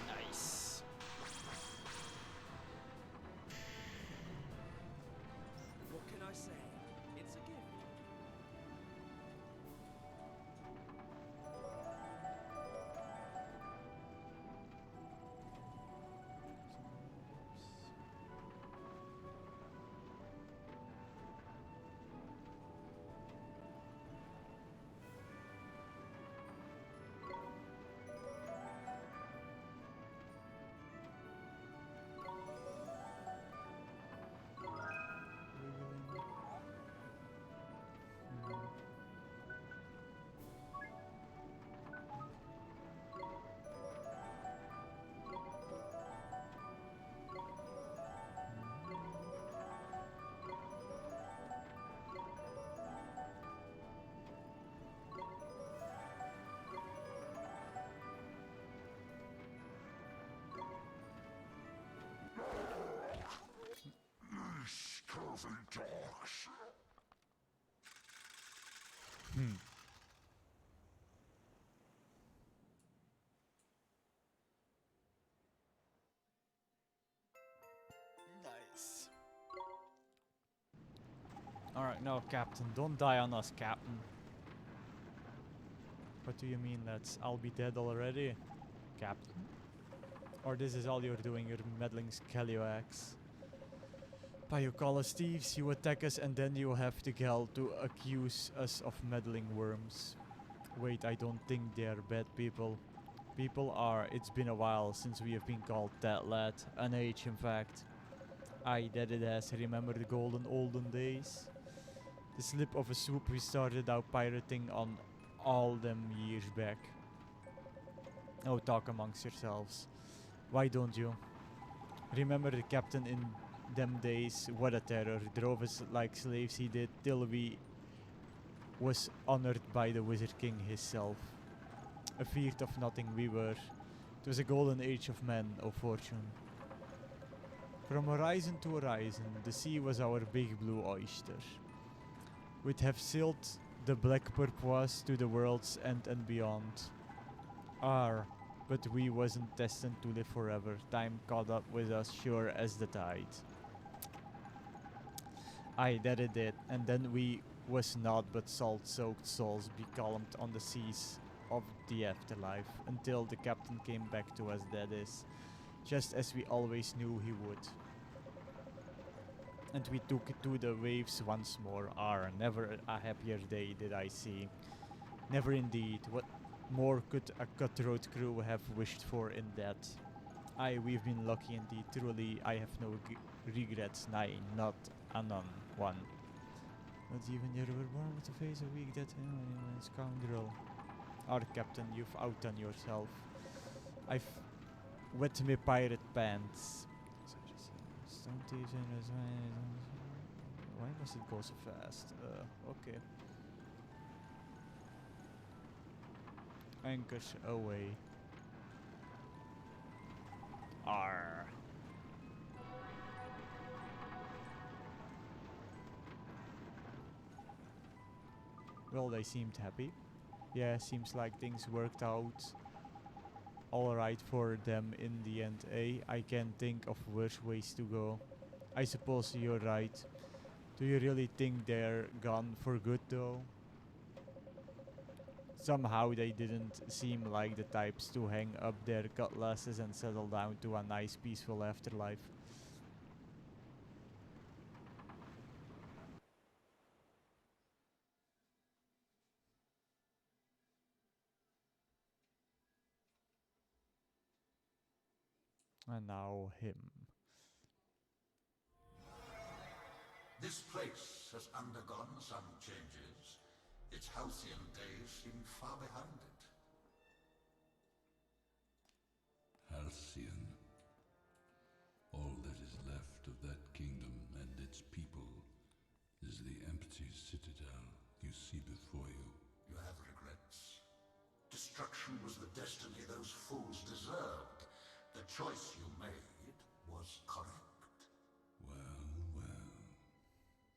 Nice. What can I say? It's a gift. You scurvy dogs! Hmm. Nice. Alright, no, Captain. Don't die on us, Captain. What do you mean, lads? I'll be dead already, Captain? Or this is all you're doing, you're meddling scallywags. By you call us thieves, you attack us, and then you have the gall to accuse us of meddling worms. Wait, I don't think they're bad people. People are. It's been a while since we have been called that, lad. An age, in fact. Aye, that it has. Remember the golden olden days? The slip of a swoop we started out pirating on all them years back. Oh, talk amongst yourselves. Why don't you? Remember the captain in them days? What a terror. Drove us like slaves he did till we was honored by the Wizard King himself. Afeared of nothing we were. It was a golden age of men, of fortune. From horizon to horizon, the sea was our big blue oyster. We'd have sailed the black turquoise to the world's end and beyond. But we wasn't destined to live forever. Time caught up with us sure as the tide. Aye, that it did. And then we was naught but salt-soaked souls becalmed on the seas of the afterlife until the captain came back to us, that is, just as we always knew he would. And we took it to the waves once more. Never a happier day did I see. Never indeed. What more could a cutthroat crew have wished for in that? Aye, we've been lucky indeed. Truly, I have no regrets. Nay, not a none. One. Not even you were born with a face of weak that scoundrel. Our captain, you've outdone yourself. I've wet me pirate pants. Stone thieves and why must it go so fast? Okay. Anchors away. Arr. Well, they seemed happy. Yeah, seems like things worked out alright for them in the end, eh? I can't think of worse ways to go. I suppose you're right. Do you really think they're gone for good though? Somehow they didn't seem like the types to hang up their cutlasses and settle down to a nice peaceful afterlife. And now him. This place has undergone some changes. Its halcyon days seem far behind it. Halcyon. All that is left of that kingdom and its people is the empty citadel you see before you. You have regrets. Destruction was the destiny those fools deserved. The choice you made was correct. Well, well.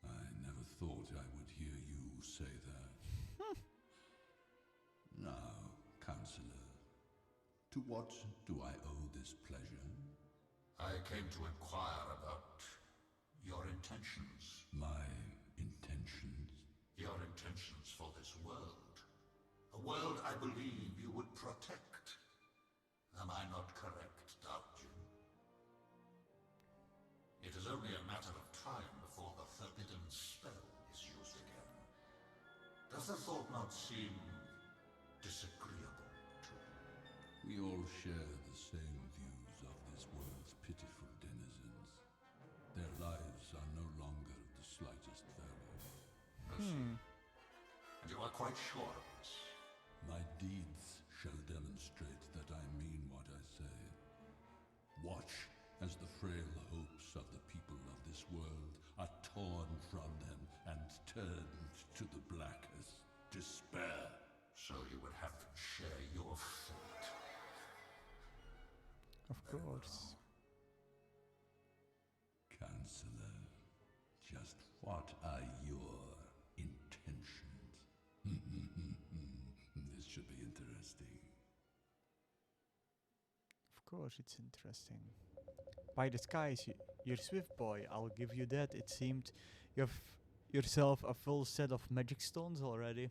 I never thought I would hear you say that. Now, Counselor, to what do I owe this pleasure? I came to inquire about your intentions. My intentions? Your intentions for this world. A world I believe you would protect. Am I not correct, Darkjin? It is only a matter of time before the forbidden spell is used again. Does the thought not seem disagreeable to you? We all share the same views of this world's pitiful denizens. Their lives are no longer of the slightest value. I see. And you are quite sure of this? My deeds shall demonstrate that I mean what I say. Watch as the frail hopes of the people of this world are torn from them and turned to the blackest despair. So you would have to share your fate. Of course. Counselor, just what are your intentions? This should be interesting. Of course, it's interesting. By the skies, you're swift, boy. I'll give you that. It seemed you have yourself a full set of magic stones already.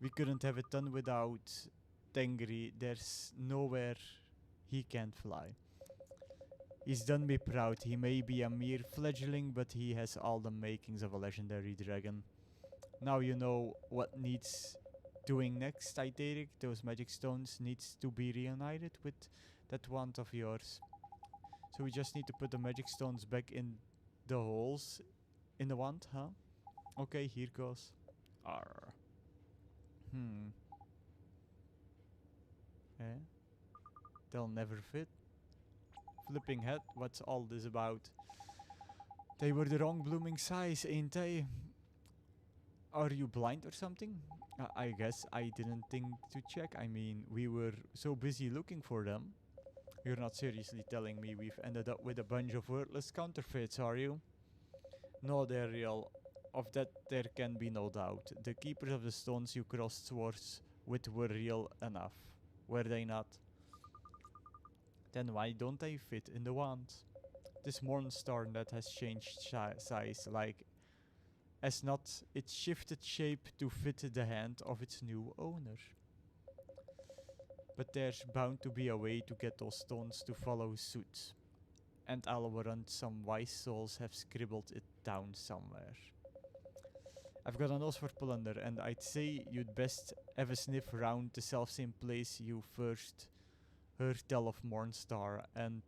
We couldn't have it done without Tengri. There's nowhere he can't fly. He's done me proud. He may be a mere fledgling, but he has all the makings of a legendary dragon. Now you know what needs doing next, Iterik. Those magic stones needs to be reunited with that wand of yours. So we just need to put the magic stones back in the holes in the wand, huh? Okay, here goes. Arr. Eh? They'll never fit. Flipping head, what's all this about? They were the wrong blooming size, ain't they? Are you blind or something? I guess I didn't think to check. I mean, we were so busy looking for them. You're not seriously telling me we've ended up with a bunch of worthless counterfeits, are you? No, they're real. Of that there can be no doubt. The keepers of the stones you crossed swords with were real enough, were they not? Then why don't they fit in the wand? this Mornstar that has changed size, like as not it shifted shape to fit the hand of its new owner. But there's bound to be a way to get those stones to follow suit. And I'll warrant some wise souls have scribbled it down somewhere. I've got a nose for plunder, and I'd say you'd best have a sniff round the selfsame place you first heard tell of Mornstar, and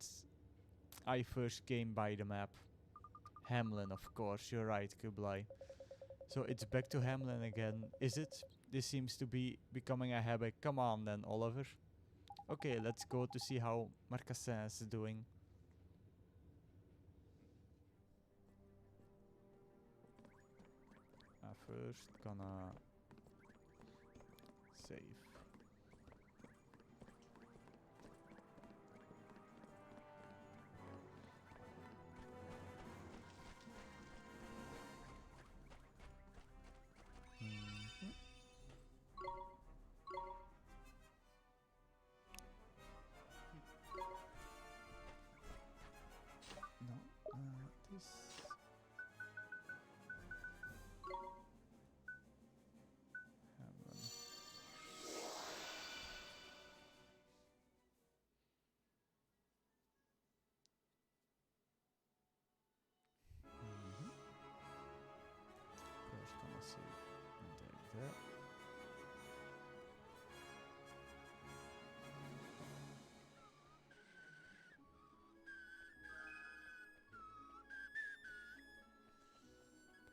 I first came by the map. Hamlin, of course, you're right, Kublai. So it's back to Hamlin again, is it? This seems to be becoming a habit. Come on then, Oliver. Okay, let's go to see how Marcassin is doing. First, gonna save. Mhm. No, this. Hamlin. Mhm. First, gonna save and take that.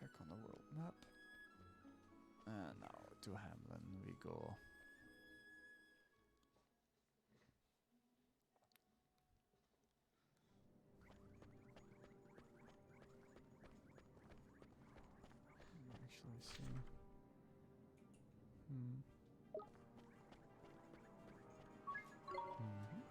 Back on the world map. And now to Hamlin we go. Actually see. Hmm. Mhm.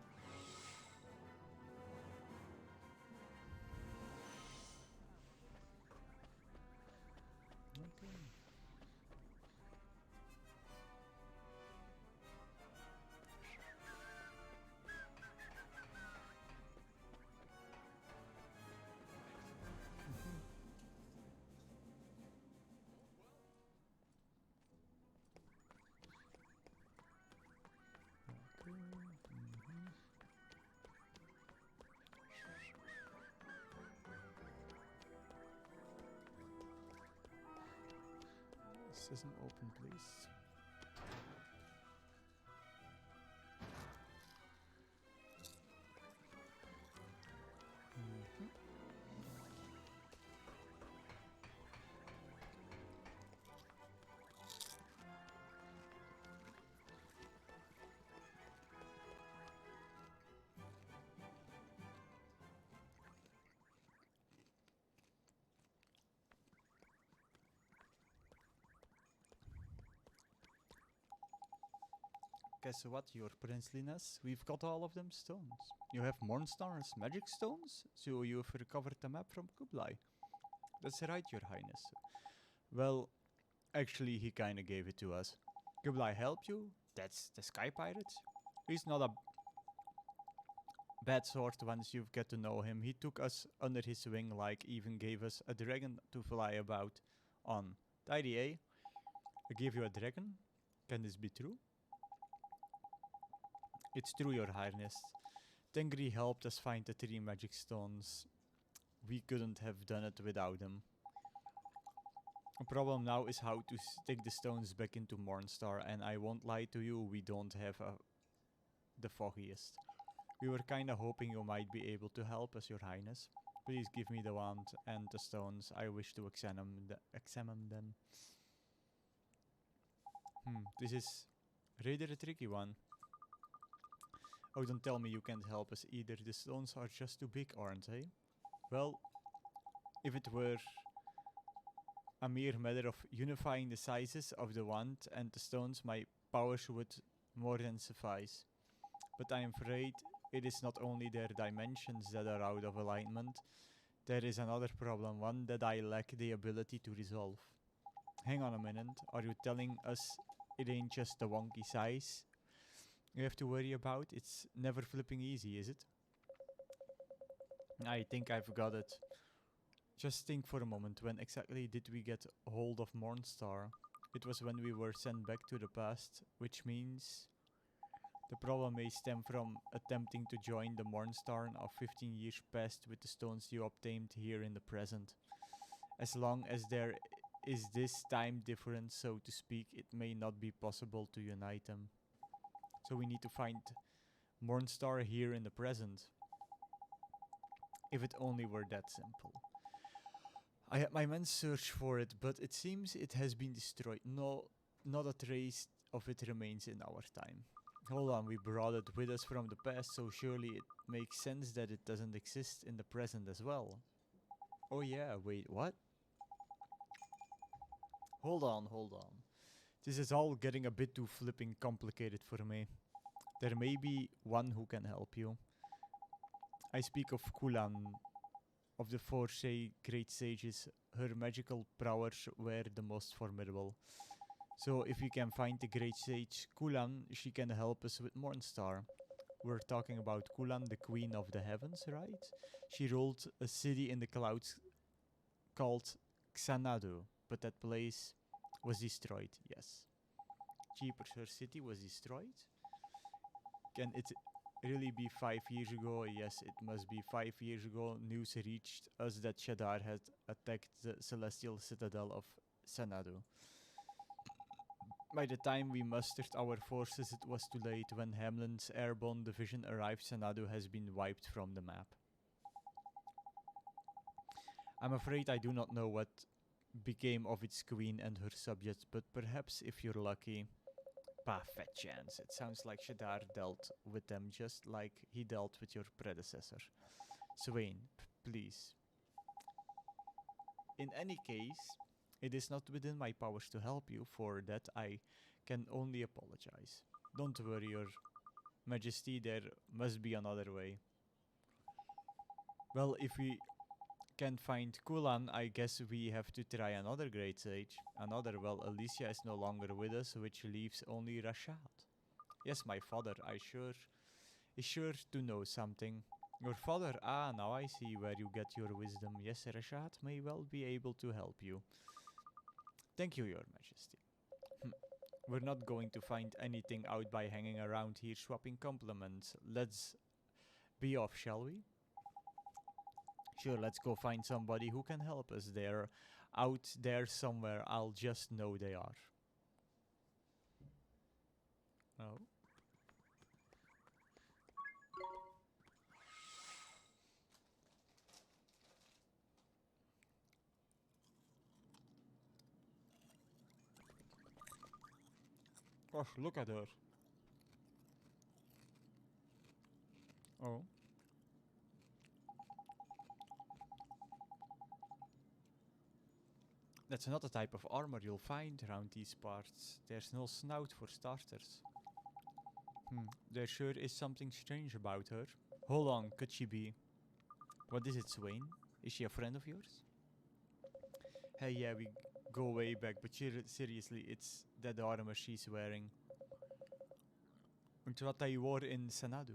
Okay. Mhm. Okay. Mhm. This isn't open, please. Mhm. Guess what, your princeliness? We've got all of them stones. You have Mornstar's magic stones, so you've recovered the map from Kublai. That's right, your highness. Well, actually, he kinda gave it to us. Kublai helped you? That's the Sky Pirate? He's not a bad sort once you get to know him. He took us under his wing, like even gave us a dragon to fly about on. Tidy, eh? I gave you a dragon? Can this be true? It's true, your highness. Tengri helped us find the 3 magic stones. We couldn't have done it without him. The problem now is how to stick the stones back into Mornstar, and I won't lie to you, we don't have the foggiest. We were kinda hoping you might be able to help us, your highness. Please give me the wand and the stones. I wish to examine them. This is rather a tricky one. Oh, don't tell me you can't help us either. The stones are just too big, aren't they? Well, if it were a mere matter of unifying the sizes of the wand and the stones, my powers would more than suffice. But I am afraid it is not only their dimensions that are out of alignment. There is another problem, one that I lack the ability to resolve. Hang on a minute, are you telling us it ain't just the wonky size you have to worry about? It's never flipping easy, is it? I think I've got it. Just think for a moment, when exactly did we get hold of Mornstar? It was when we were sent back to the past, which means the problem may stem from attempting to join the Mornstar of 15 years past with the stones you obtained here in the present. As long as there is this time difference, so to speak, it may not be possible to unite them. So we need to find Mornstar here in the present. If it only were that simple. I had my men search for it, but it seems it has been destroyed. No, not a trace of it remains in our time. Hold on, we brought it with us from the past, so surely it makes sense that it doesn't exist in the present as well. Oh yeah, wait, what? Hold on. This is all getting a bit too flipping complicated for me. There may be one who can help you. I speak of Kulan. Of the four great sages, her magical prowess were the most formidable. So if we can find the great sage Kulan, she can help us with Mornstar. We're talking about Kulan, the queen of the heavens, right? She ruled a city in the clouds called Xanadu, but that place was destroyed, yes. Jeepers, her city was destroyed? Can it really be 5 years ago? Yes, it must be 5 years ago. News reached us that Shadar had attacked the celestial citadel of Xanadu. By the time we mustered our forces, it was too late. When Hamlin's airborne division arrived, Xanadu has been wiped from the map. I'm afraid I do not know what became of its queen and her subjects, but perhaps if you're lucky... Fat chance. It sounds like Shadar dealt with them just like he dealt with your predecessor. Swain, please. In any case, it is not within my powers to help you. For that I can only apologize. Don't worry, your majesty, there must be another way. Well, if we can't find Kulan, I guess we have to try another great sage. Well, Alicia is no longer with us, which leaves only Rashad. Yes, my father, is sure to know something. Your father, now I see where you get your wisdom. Yes, Rashad may well be able to help you. Thank you, your majesty. We're not going to find anything out by hanging around here swapping compliments. Let's be off, shall we? Sure, let's go find somebody who can help us. They're out there somewhere. I'll just know they are. Oh. Gosh, look at her. Oh. That's not the type of armor you'll find around these parts. There's no snout for starters. There sure is something strange about her. Hold on, could she be... What is it, Swain? Is she a friend of yours? Hey, yeah, we go way back, but seriously, it's that armor she's wearing. It's what I wore in Xanadu.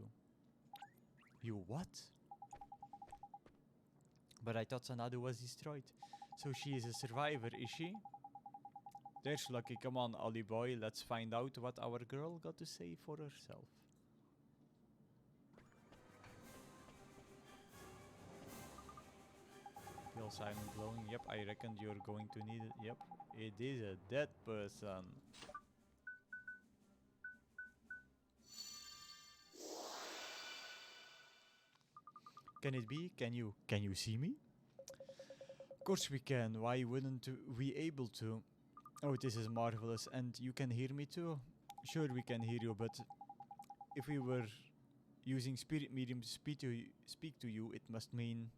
You what? But I thought Xanadu was destroyed. So she is a survivor, is she? There's lucky. Come on, Ollie boy. Let's find out what our girl got to say for herself. Feel silent glowing. Yep, I reckon you're going to need it. Yep, it is a dead person. Can it be? Can you see me? Of course we can. Why wouldn't we able to? Oh, this is marvelous. And you can hear me too? Sure, we can hear you, but if we were using spirit medium to speak to you, it must mean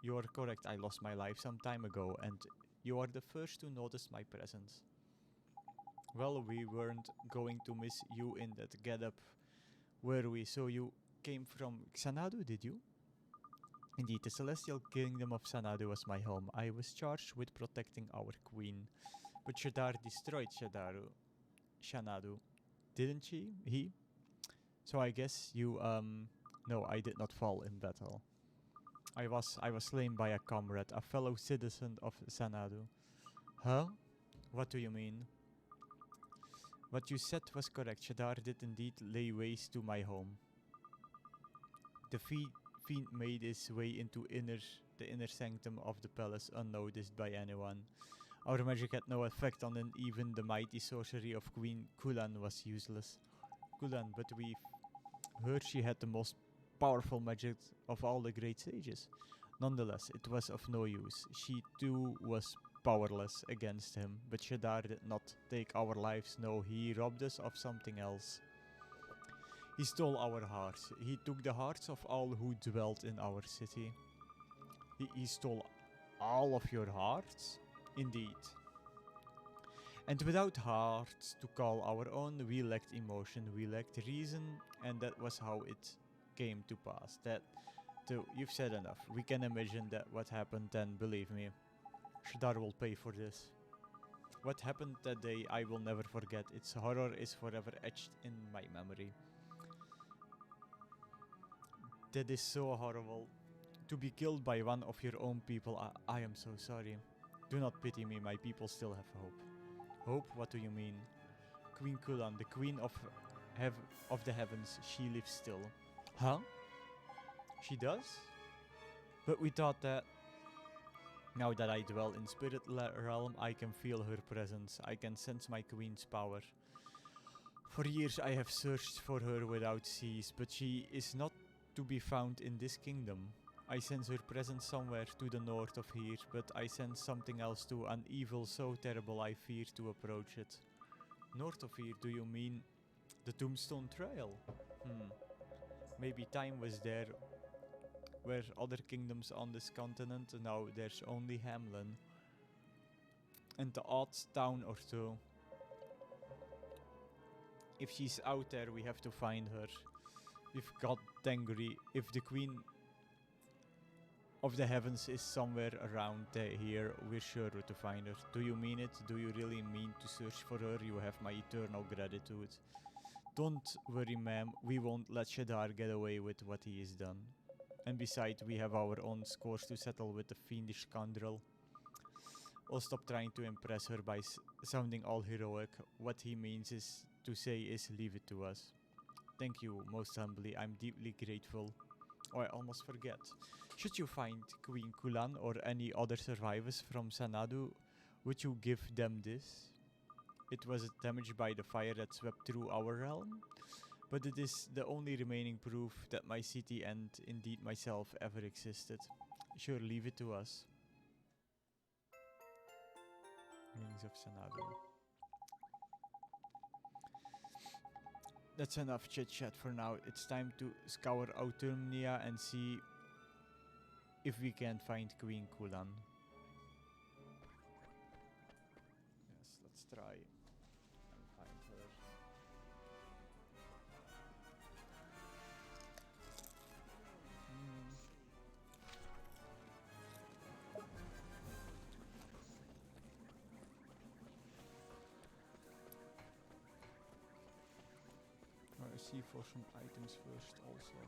you are correct. I lost my life some time ago, and you are the first to notice my presence. Well, we weren't going to miss you in that get-up, were we? So you came from Xanadu, did you? Indeed, the celestial kingdom of Xanadu was my home. I was charged with protecting our queen. But Shadar destroyed Xanadu, didn't she? He? So I guess you, no, I did not fall in battle. I was slain by a comrade, a fellow citizen of Xanadu. Huh? What do you mean? What you said was correct. Shadar did indeed lay waste to my home. The fiend made his way into the inner sanctum of the palace unnoticed by anyone. Our magic had no effect on him, even the mighty sorcery of Queen Kulan was useless. Kulan, but we've heard she had the most powerful magic of all the great sages. Nonetheless, it was of no use. She too was powerless against him, but Shadar did not take our lives, no, he robbed us of something else. He stole our hearts. He took the hearts of all who dwelt in our city. He stole all of your hearts? Indeed. And without hearts to call our own, we lacked emotion, we lacked reason, and that was how it came to pass. You've said enough. We can imagine that what happened then, believe me. Shadar will pay for this. What happened that day I will never forget. Its horror is forever etched in my memory. That is so horrible. To be killed by one of your own people, I am so sorry. Do not pity me, my people still have hope. Hope? What do you mean? Queen Kulan, the queen of the heavens, she lives still. Huh? She does? But we thought that... Now that I dwell in spirit realm, I can feel her presence. I can sense my queen's power. For years I have searched for her without cease, but she is not to be found in this kingdom. I sense her presence somewhere to the north of here, but I sense something else too, an evil so terrible I fear to approach it. North of here, do you mean the Tombstone Trail? Maybe time was there were other kingdoms on this continent, and now there's only Hamlin. And the odd town or two. If she's out there, we have to find her. If God Tengri, if the Queen of the Heavens is somewhere around here, we're sure to find her. Do you mean it? Do you really mean to search for her? You have my eternal gratitude. Don't worry, ma'am. We won't let Shadar get away with what he has done. And besides, we have our own scores to settle with the fiendish scoundrel. I'll stop trying to impress her by sounding all heroic. What he means is to say is leave it to us. Thank you, most humbly. I'm deeply grateful. Oh, I almost forget. Should you find Queen Kulan or any other survivors from Xanadu, would you give them this? It was damaged by the fire that swept through our realm, but it is the only remaining proof that my city and indeed myself ever existed. Sure, leave it to us. Wings of Xanadu. That's enough chit-chat for now. It's time to scour Autumnia and see if we can find Queen Kulan. Yes, let's try and find her. I see for some items first also.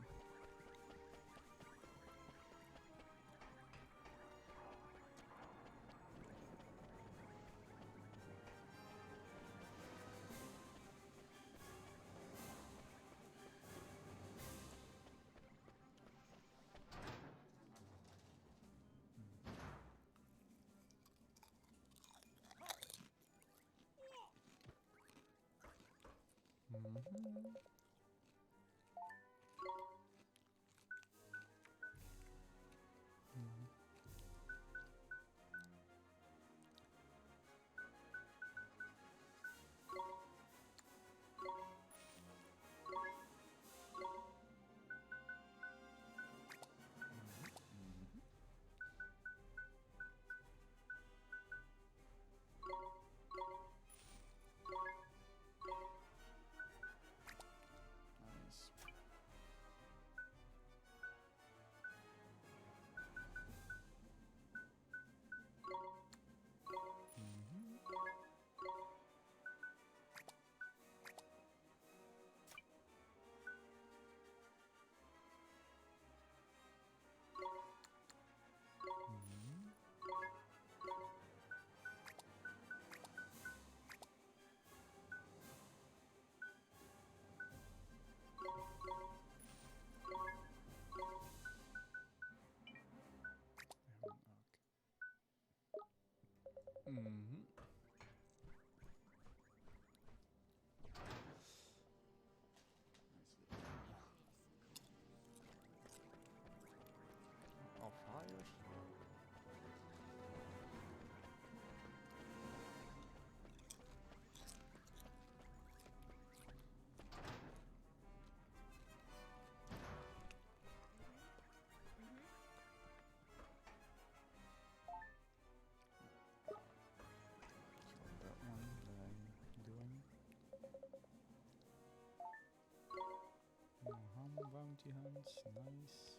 bounty hunts, nice.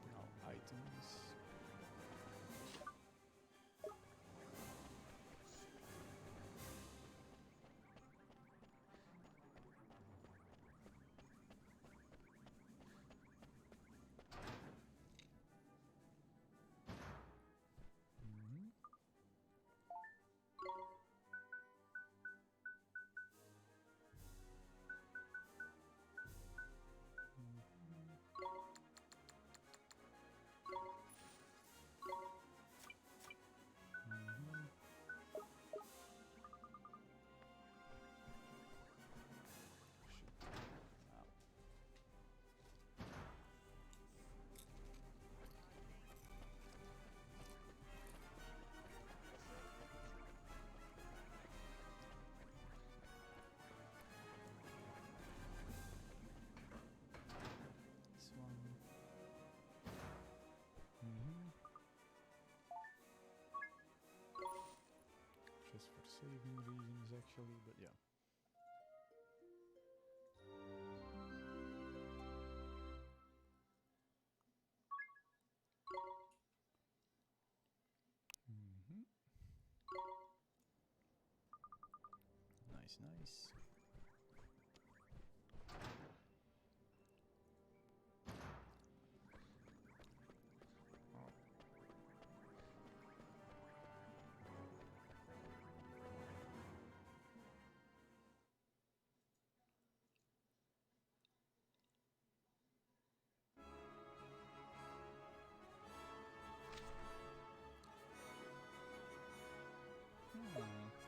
Now items. Mhm. Mhm. Shit. Ah. This one. Mhm. Just for saving reasons, actually, but yeah. Mhm. Nice, nice. Oh. Hmm. Oh.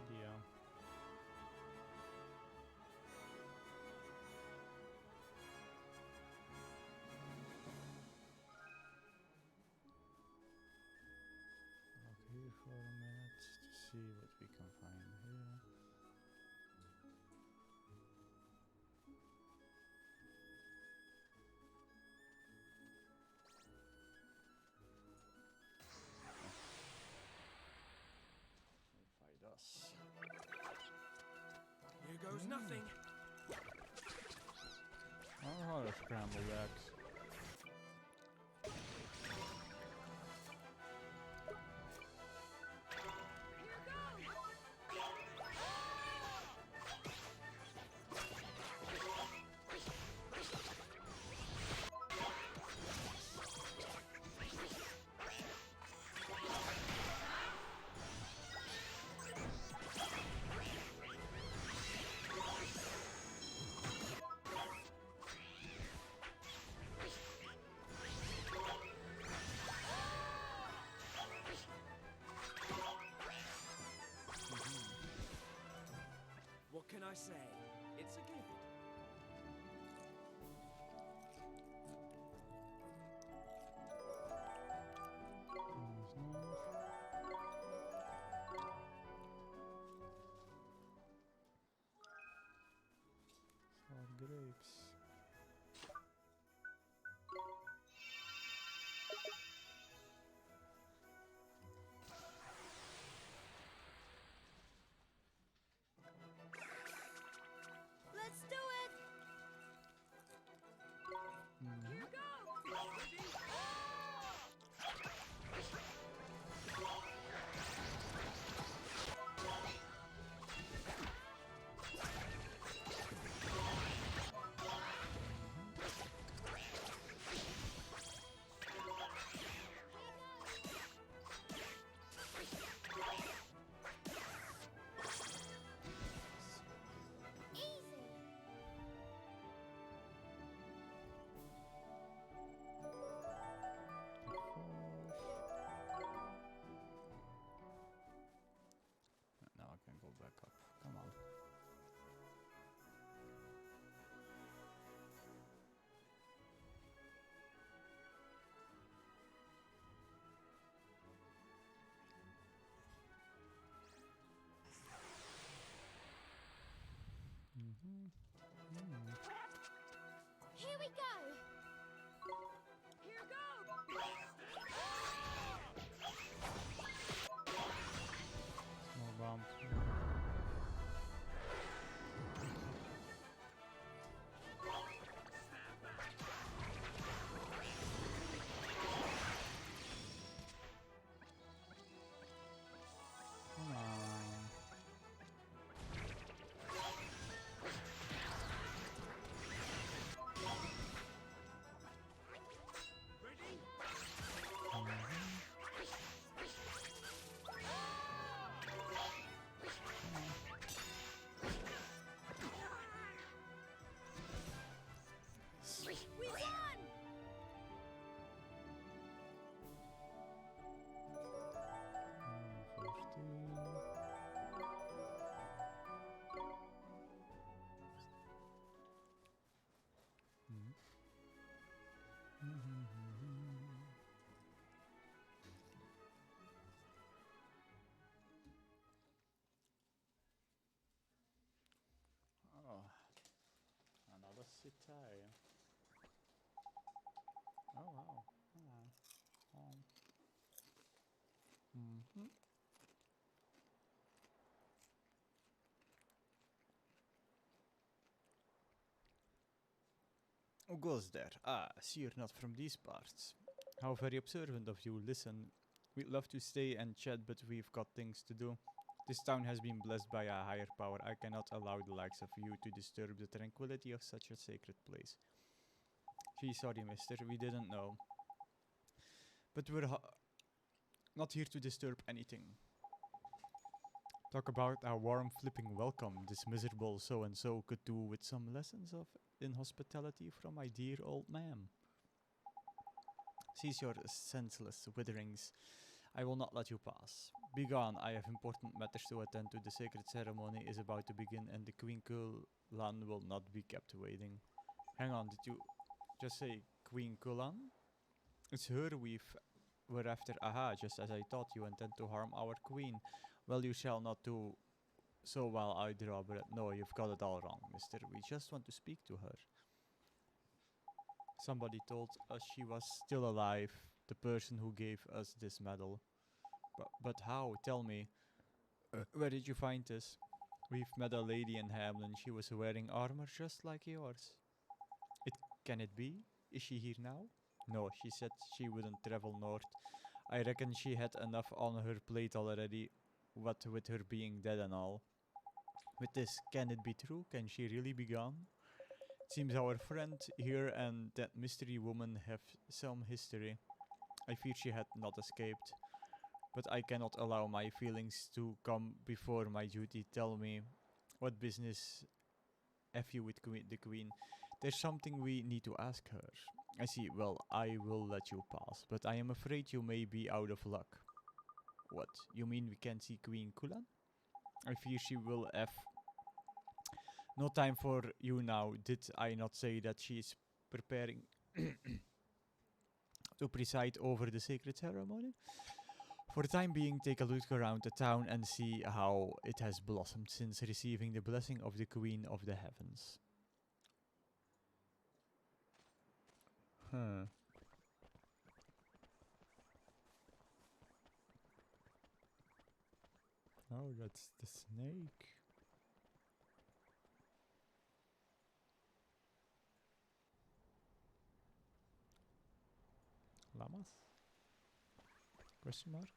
Yeah. Look here for a minute to see what we can find here. Fight us. Here goes nothing. Oh, the scrambled eggs. What can I say? It's a gift. Nice, nice. Sour grapes. Let's do it! Mhm. we go! Here goes! Small bomb. Come on. Ready? We won! Oh, another sitai. Oh wow. Mhm. Who goes there? Ah, see you're not from these parts. How very observant of you. Listen, we'd love to stay and chat, but we've got things to do. This town has been blessed by a higher power. I cannot allow the likes of you to disturb the tranquility of such a sacred place. Gee, sorry, mister, we didn't know. But we're not here to disturb anything. Talk about a warm flipping welcome this miserable so-and-so could do with some lessons of inhospitality from my dear old man. Cease your senseless witherings. I will not let you pass. Begone, I have important matters to attend to. The sacred ceremony is about to begin and the Queen Kulan will not be kept waiting. Hang on, did you just say Queen Kulan? It's her we're after. Aha, just as I thought, you intend to harm our queen. Well, you shall not do so while I draw breath. No, you've got it all wrong, mister. We just want to speak to her. Somebody told us she was still alive, the person who gave us this medal. But how? Tell me. Where did you find this? We've met a lady in Hamlin. She was wearing armor just like yours. Can it be? Is she here now? No, she said she wouldn't travel north. I reckon she had enough on her plate already, what with her being dead and all. With this, can it be true? Can she really be gone? It seems our friend here and that mystery woman have some history. I fear she had not escaped. But I cannot allow my feelings to come before my duty. Tell me, what business have you with the queen? There's something we need to ask her. I see. Well, I will let you pass, but I am afraid you may be out of luck. What? You mean we can't see Queen Kulan? I fear she will have no time for you now. Did I not say that she is preparing to preside over the sacred ceremony? For the time being, take a look around the town and see how it has blossomed since receiving the blessing of the Queen of the Heavens. Huh. Oh, that's the snake. Llamas? Question mark?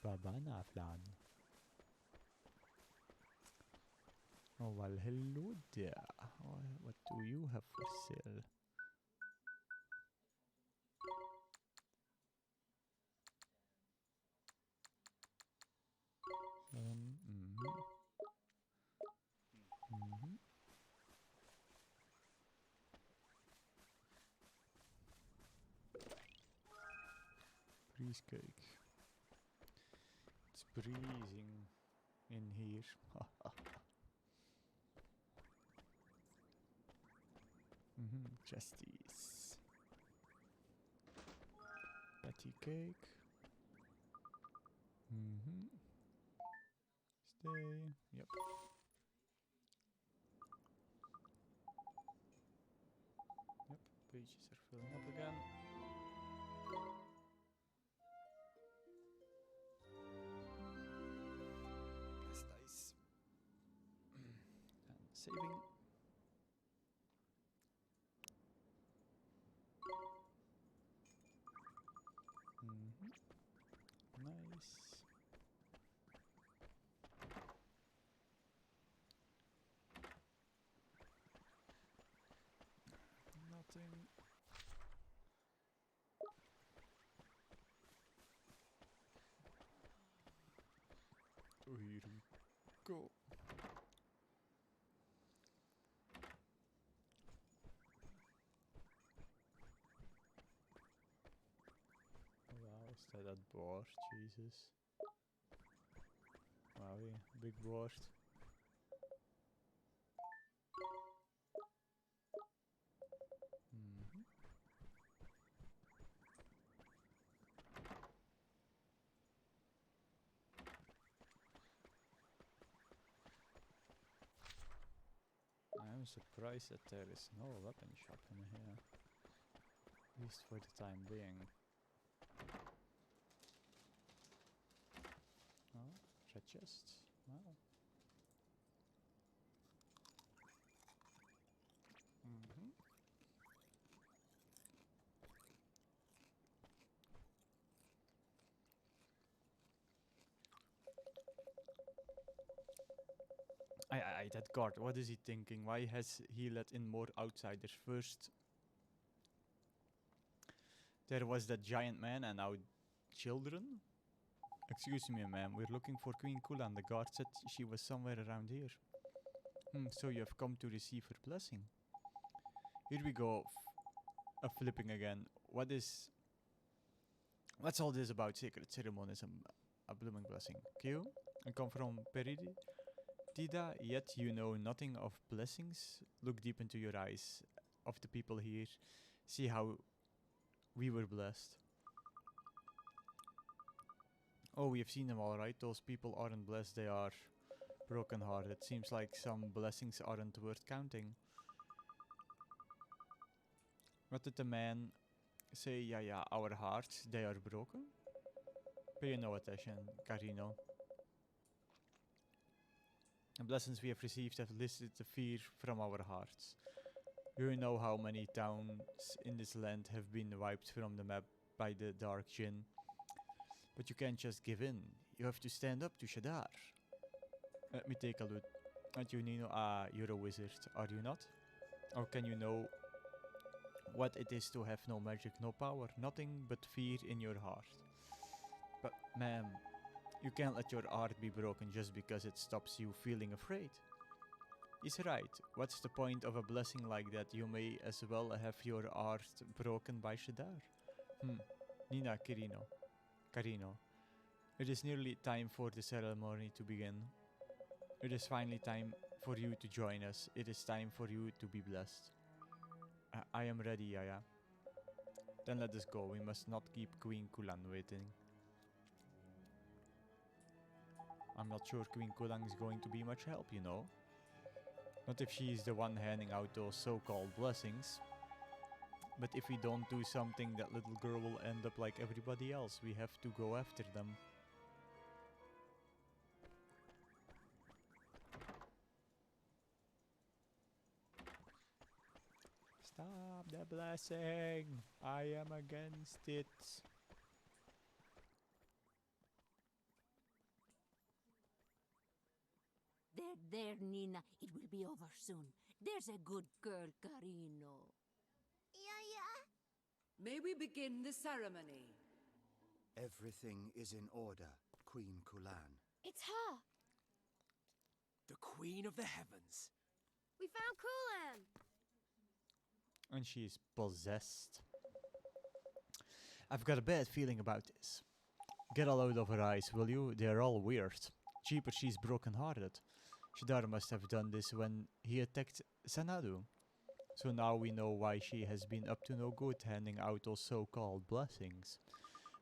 Banana plan. Oh, well, hello there. What do you have for sale? Breeze cake. It's breezing in here. Justice. Patty cake. Stay. Yep. Filling up again. Less dice. And saving. Nice. Nothing. Oh, here we go. Wow, is that a board? Jesus. Wow, yeah, big board. Mhm. I'm surprised that there is no weapon shop in here. At least for the time being. Oh, red chest. Wow. Mm-hmm. That guard, what is he thinking? Why has he let in more outsiders? First, there was that giant man and now children? Excuse me, ma'am, we're looking for Queen Kulan. The guard said she was somewhere around here. So you have come to receive her blessing. Here we go, flipping again. What's all this about sacred ceremonies and a blooming blessing? Q? I come from Peridida, yet you know nothing of blessings? Look deep into your eyes of the people here. See how we were blessed. Oh, we have seen them all, right? Those people aren't blessed, they are broken-hearted. Seems like some blessings aren't worth counting. What did the man say? Yeah, our hearts, they are broken? Pay no attention, Carino. The blessings we have received have lifted the fear from our hearts. You know how many towns in this land have been wiped from the map by the Dark Jinn. But you can't just give in. You have to stand up to Shadar. Let me take a look at you, Nino. Ah, you're a wizard, are you not? Or can you know what it is to have no magic, no power, nothing but fear in your heart? But, ma'am, you can't let your heart be broken just because it stops you feeling afraid. He's right. What's the point of a blessing like that? You may as well have your heart broken by Shadar. Nina, Carino. It is nearly time for the ceremony to begin. It is finally time for you to join us. It is time for you to be blessed. I am ready, Yaya. Then let us go. We must not keep Queen Kulan waiting. I'm not sure Queen Kulan is going to be much help, you know. Not if she is the one handing out those so-called blessings. But if we don't do something, that little girl will end up like everybody else. We have to go after them. Stop the blessing! I am against it. There, Nina. It will be over soon. There's a good girl, Carino. Yeah. May we begin the ceremony? Everything is in order, Queen Kulan. It's her. The Queen of the Heavens. We found Kulan. And she is possessed. I've got a bad feeling about this. Get all out of her eyes, will you? They're all weird. Cheaper, she's broken-hearted. Shadar must have done this when he attacked Sanadu. So now we know why she has been up to no good handing out those so-called blessings.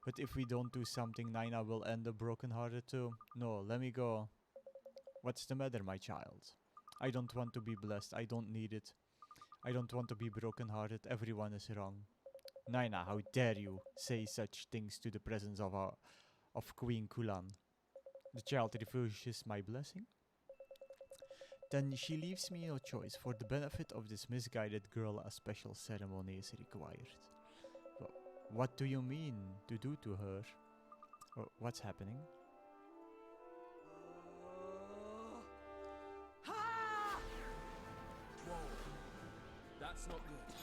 But if we don't do something, Naina will end up broken-hearted too. No, let me go. What's the matter, my child? I don't want to be blessed. I don't need it. I don't want to be broken-hearted. Everyone is wrong. Naina, how dare you say such things to the presence of Queen Kulan? The child refuses my blessing? Then she leaves me no choice. For the benefit of this misguided girl, a special ceremony is required. What do you mean to do to her? What's happening? Ha! Whoa. That's not good.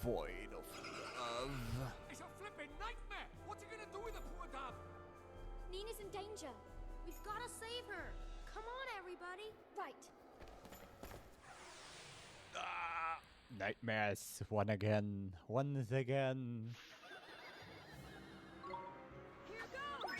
Void of love. It's a flipping nightmare! What's he gonna do with the poor dab? Nina's in danger. We've got to save her. Come on, everybody. Right. Nightmares. Once again. Here goes.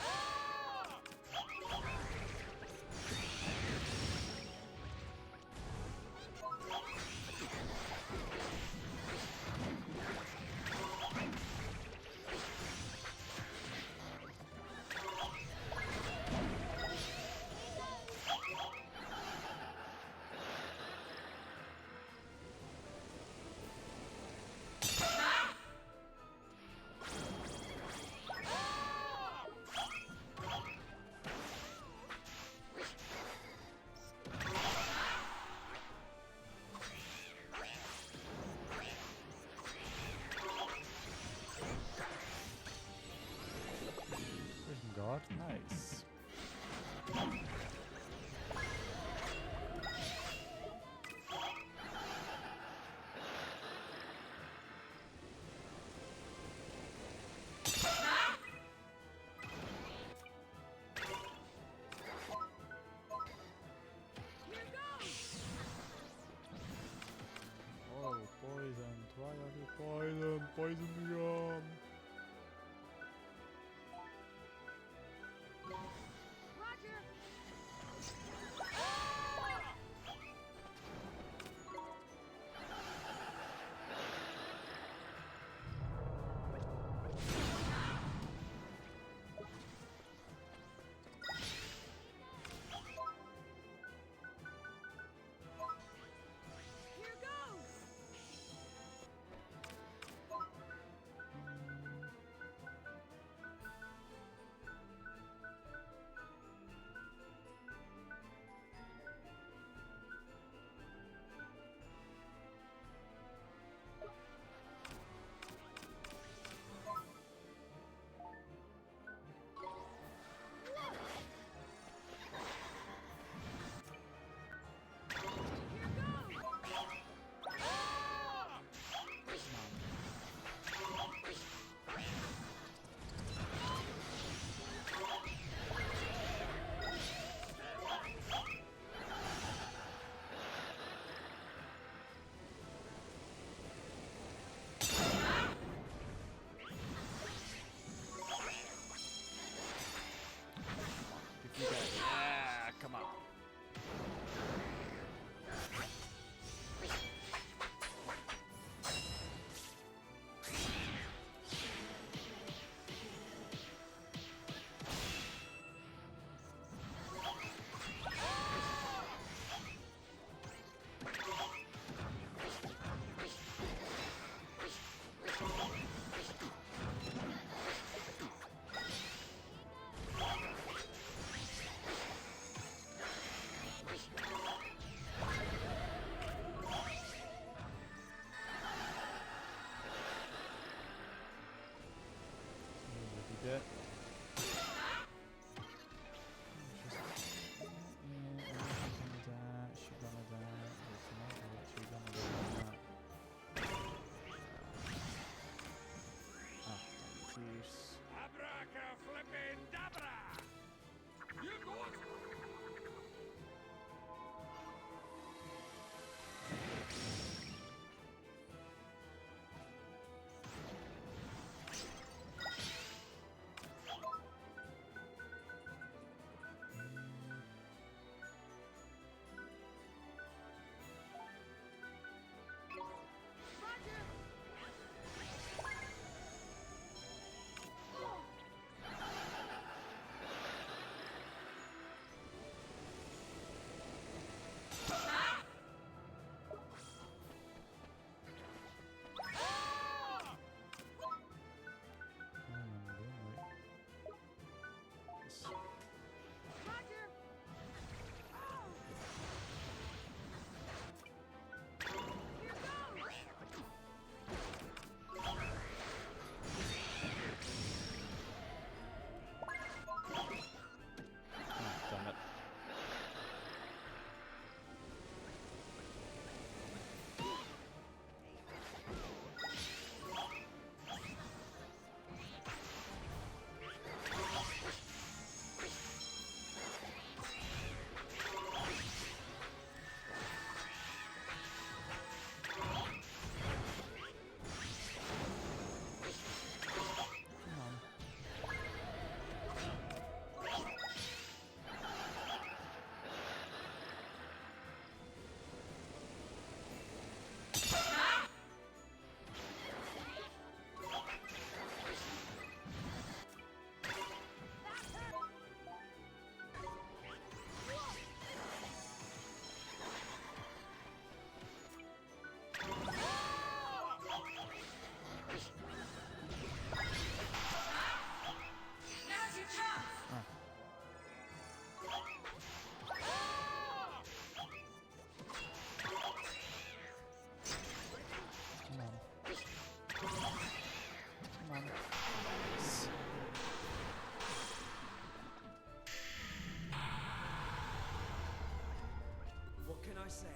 say?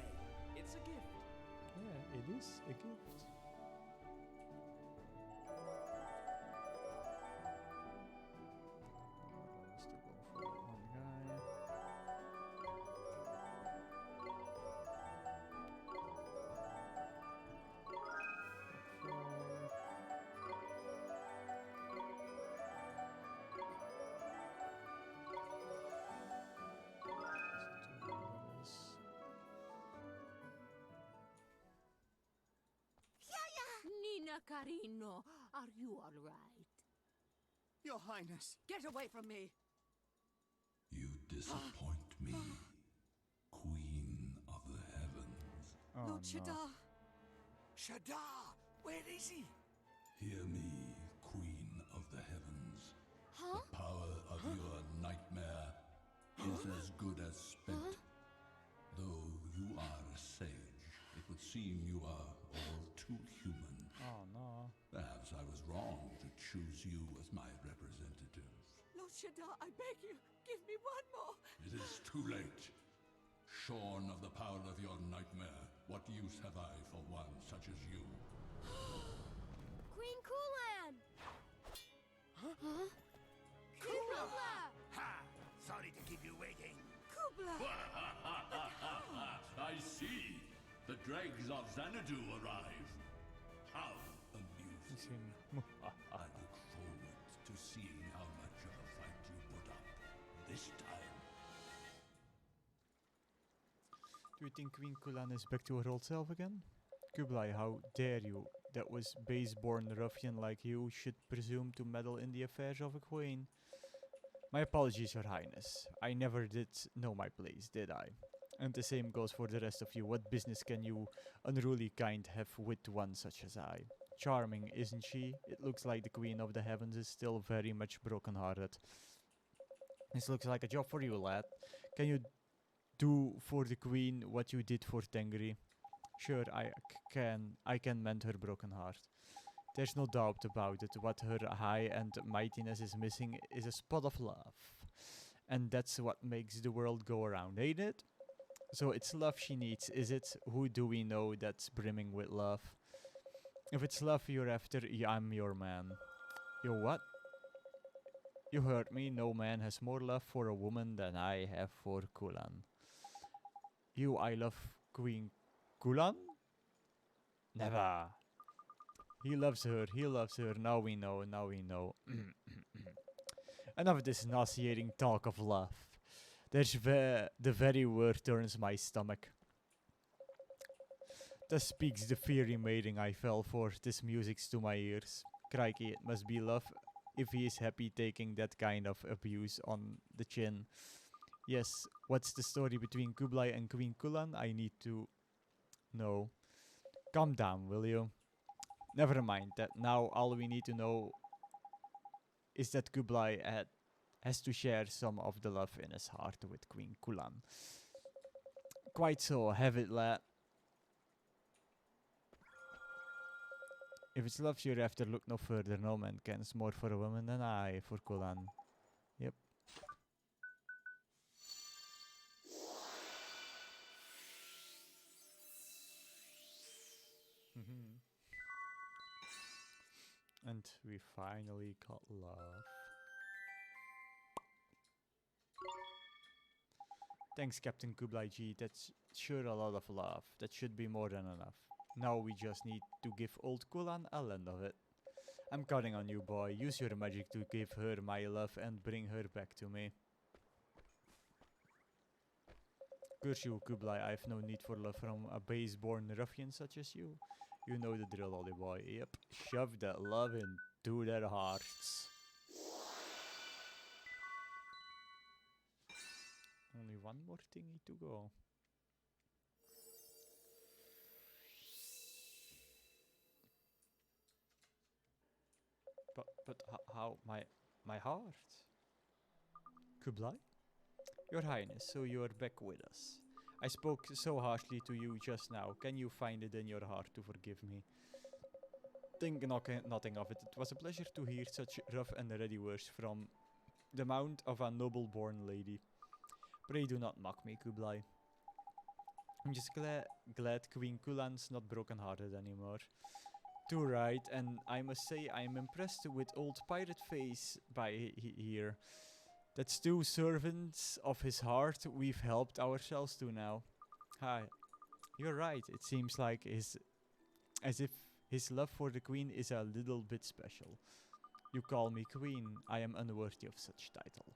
It's a gift. Yeah, it is a gift. Still going for that one guy. Nina Carino, are you all right? Your Highness. Get away from me! You disappoint me, Queen of the Heavens. Oh Lord no. Shadar! Shadar! Where is he? Hear me, Queen of the Heavens. Huh? The power of your nightmare is as good as spent. Though you are a sage, it would seem you are all too human. Oh no. Perhaps I was wrong to choose you as my representative. Lord Shadar, I beg you, give me one more! It is too late. Shorn of the power of your nightmare, what use have I for one such as you? Queen Kulan! Huh? Kubla! Ha! Sorry to keep you waiting. Kubla! I see. The dregs of Xanadu arrive. How amusing. It's him. I look forward to seeing how much of a fight you put up this time. Do you think Queen Kulan is back to her old self again? Kublai, how dare you? That was base-born ruffian like you should presume to meddle in the affairs of a queen. My apologies, Your Highness. I never did know my place, did I? And the same goes for the rest of you. What business can you unruly kind have with one such as I? Charming, isn't she? It looks like the Queen of the Heavens is still very much broken-hearted. This looks like a job for you, lad. Can you do for the Queen what you did for Tengri? Sure, I can mend her broken heart. There's no doubt about it. What her high and mightiness is missing is a spot of love. And that's what makes the world go around, ain't it? So it's love she needs, is it? Who do we know that's brimming with love? If it's love you're after, I'm your man. You what? You heard me. No man has more love for a woman than I have for Kulan. I love Queen Kulan? Never. He loves her, now we know. Enough of this nauseating talk of love. The very word turns my stomach. Thus speaks the fiery maiden I fell for, this music's to my ears. Crikey, it must be love if he is happy taking that kind of abuse on the chin. Yes, what's the story between Kublai and Queen Kulan? I need to know. Calm down, will you? Never mind that. Now all we need to know is that Kublai has to share some of the love in his heart with Queen Kulan. Quite so, have it, lad. If it's love you're after, look no further. No man cares more for a woman than I for Kulan. Yep. And we finally got love. Thanks, Captain Kublai G. That's sure a lot of love. That should be more than enough. Now we just need to give old Kulan a land of it. I'm counting on you, boy. Use your magic to give her my love and bring her back to me. Curse you, Kublai. I have no need for love from a base-born ruffian such as you. You know the drill, Ollie boy. Yep. Shove that love into their hearts. Only one more thingy to go. But how my heart? Kublai? Your Highness, so you are back with us. I spoke so harshly to you just now. Can you find it in your heart to forgive me? Think nothing of it. It was a pleasure to hear such rough and ready words from the mouth of a noble-born lady. Pray do not mock me, Kublai. I'm just glad Queen Kulan's not broken-hearted anymore. Too right, and I must say I'm impressed with old pirate face by here. That's two servants of his heart we've helped ourselves to now. Hi, you're right. It seems like as if his love for the queen is a little bit special. You call me queen. I am unworthy of such title.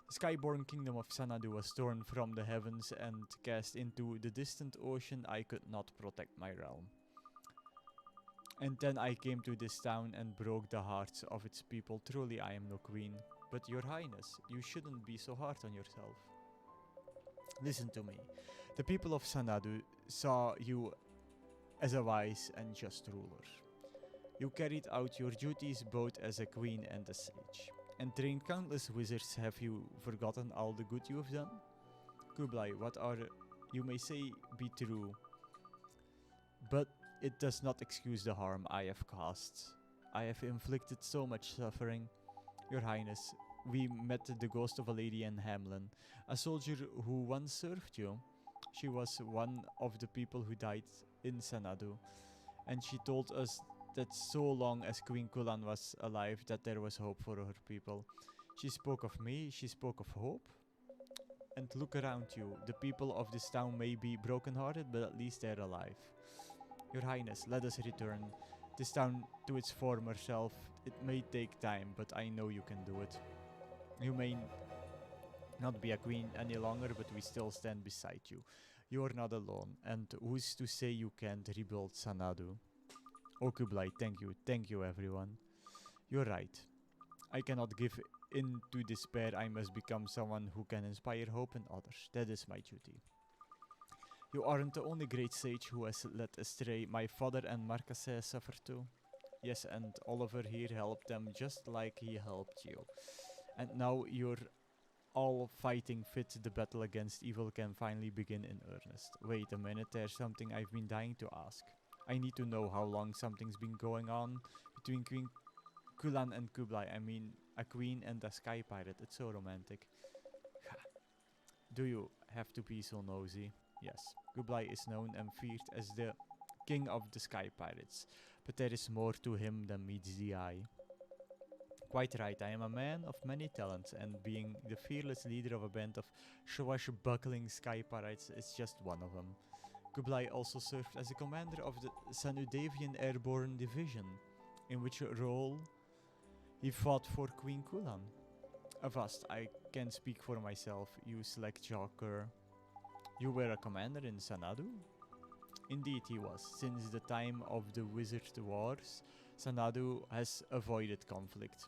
The skyborn kingdom of Xanadu was torn from the heavens and cast into the distant ocean. I could not protect my realm. And then I came to this town and broke the hearts of its people. Truly, I am no queen. But your highness, you shouldn't be so hard on yourself. Listen to me. The people of Xanadu saw you as a wise and just ruler. You carried out your duties both as a queen and a sage, and trained countless wizards. Have you forgotten all the good you have done? Kublai, what are you may say be true, but it does not excuse the harm I have caused. I have inflicted so much suffering. Your Highness, we met the ghost of a lady in Hamlin, a soldier who once served you. She was one of the people who died in Xanadu, and she told us that so long as Queen Kulan was alive that there was hope for her people. She spoke of me, she spoke of hope. And look around you, the people of this town may be broken-hearted, but at least they're alive. Your Highness, let us return this town to its former self. It may take time, but I know you can do it. You may not be a queen any longer, but we still stand beside you. You are not alone, and who's to say you can't rebuild Xanadu? Oh Kublai, thank you everyone. You're right. I cannot give in to despair. I must become someone who can inspire hope in others. That is my duty. You aren't the only great sage who has led astray. My father and Marcase suffered too. Yes, and Oliver here helped them just like he helped you. And now you're all fighting fit. The battle against evil can finally begin in earnest. Wait a minute, there's something I've been dying to ask. I need to know how long something's been going on between Queen Kulan and Kublai. I mean, a queen and a sky pirate. It's so romantic. Do you have to be so nosy? Yes, Kublai is known and feared as the king of the sky pirates, but there is more to him than meets the eye. Quite right, I am a man of many talents, and being the fearless leader of a band of swashbuckling sky pirates is just one of them. Kublai also served as the commander of the Sanudavian Airborne Division, in which role he fought for Queen Kulan. Avast, I can speak for myself, you slack-jawed cur. You were a commander in Xanadu? Indeed he was. Since the time of the Wizard Wars, Xanadu has avoided conflict.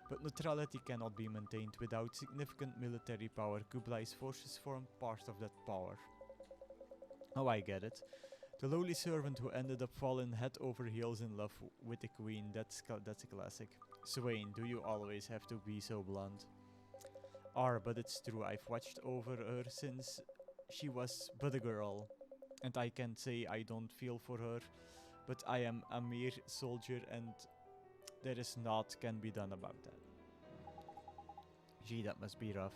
But neutrality cannot be maintained without significant military power. Kublai's forces formed part of that power. Oh, I get it. The lowly servant who ended up falling head over heels in love with the queen. That's a classic. Swain, do you always have to be so blunt? But it's true. I've watched over her since she was but a girl. And I can't say I don't feel for her. But I am a mere soldier and there is naught can be done about that. Gee, that must be rough.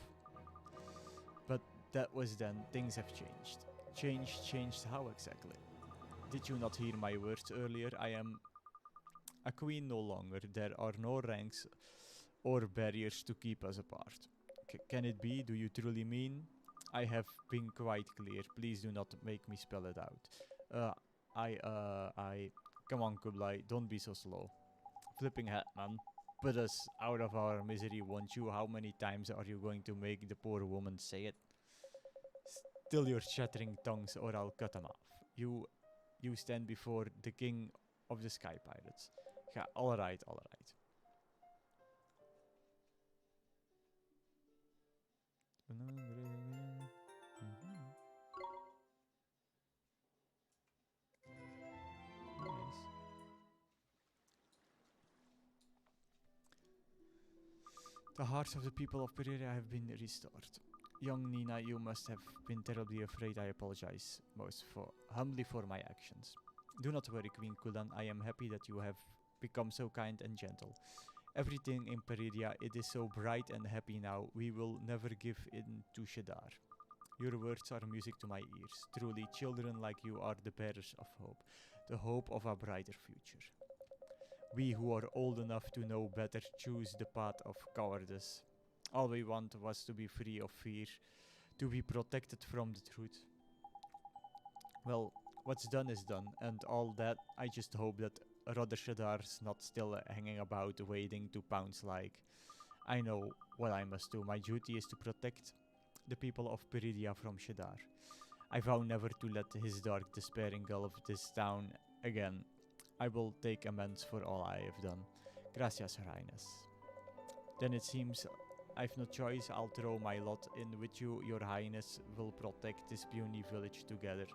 But that was then. Things have changed. Changed how exactly? Did you not hear my words earlier? I am a queen no longer. There are no ranks or barriers to keep us apart. Can it be? Do you truly mean? I have been quite clear. Please do not make me spell it out. Come on, Kublai, don't be so slow. Flipping hat, man. Put us out of our misery, won't you? How many times are you going to make the poor woman say it? Still your chattering tongues or I'll cut them off. You stand before the king of the sky pirates. Ja, alright. Nice. The hearts of the people of Pereira have been restored. Young Nina, you must have been terribly afraid. I apologize most humbly for my actions. Do not worry, Queen Kulan. I am happy that you have become so kind and gentle. Everything in Pereira, it is so bright and happy now. We will never give in to Shadar. Your words are music to my ears. Truly, children like you are the bearers of hope, the hope of a brighter future. We who are old enough to know better choose the path of cowardice. All we want was to be free of fear, to be protected from the truth. Well, what's done is done, and all that, I just hope that Rodder Shadar's not still hanging about waiting to pounce like. I know what I must do. My duty is to protect the people of Peridia from Shadar. I vow never to let his dark despair engulf this town again. I will take amends for all I have done. Gracias, Her Highness. Then it seems I've no choice. I'll throw my lot in with you. Your Highness will protect this puny village together.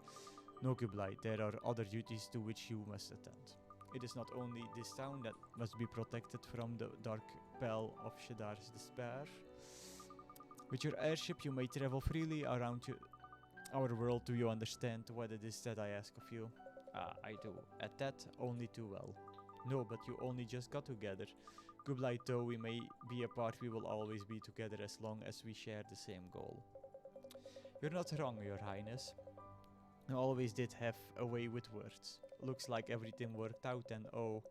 No Kublai, there are other duties to which you must attend. It is not only this town that must be protected from the dark spell of Shadar's despair. With your airship, you may travel freely around our world. Do you understand what it is that I ask of you? I do. At that, only too well. No, but you only just got together. Kublai, though we may be apart, we will always be together as long as we share the same goal. You're not wrong, Your Highness. You always did have a way with words. Looks like everything worked out and oh.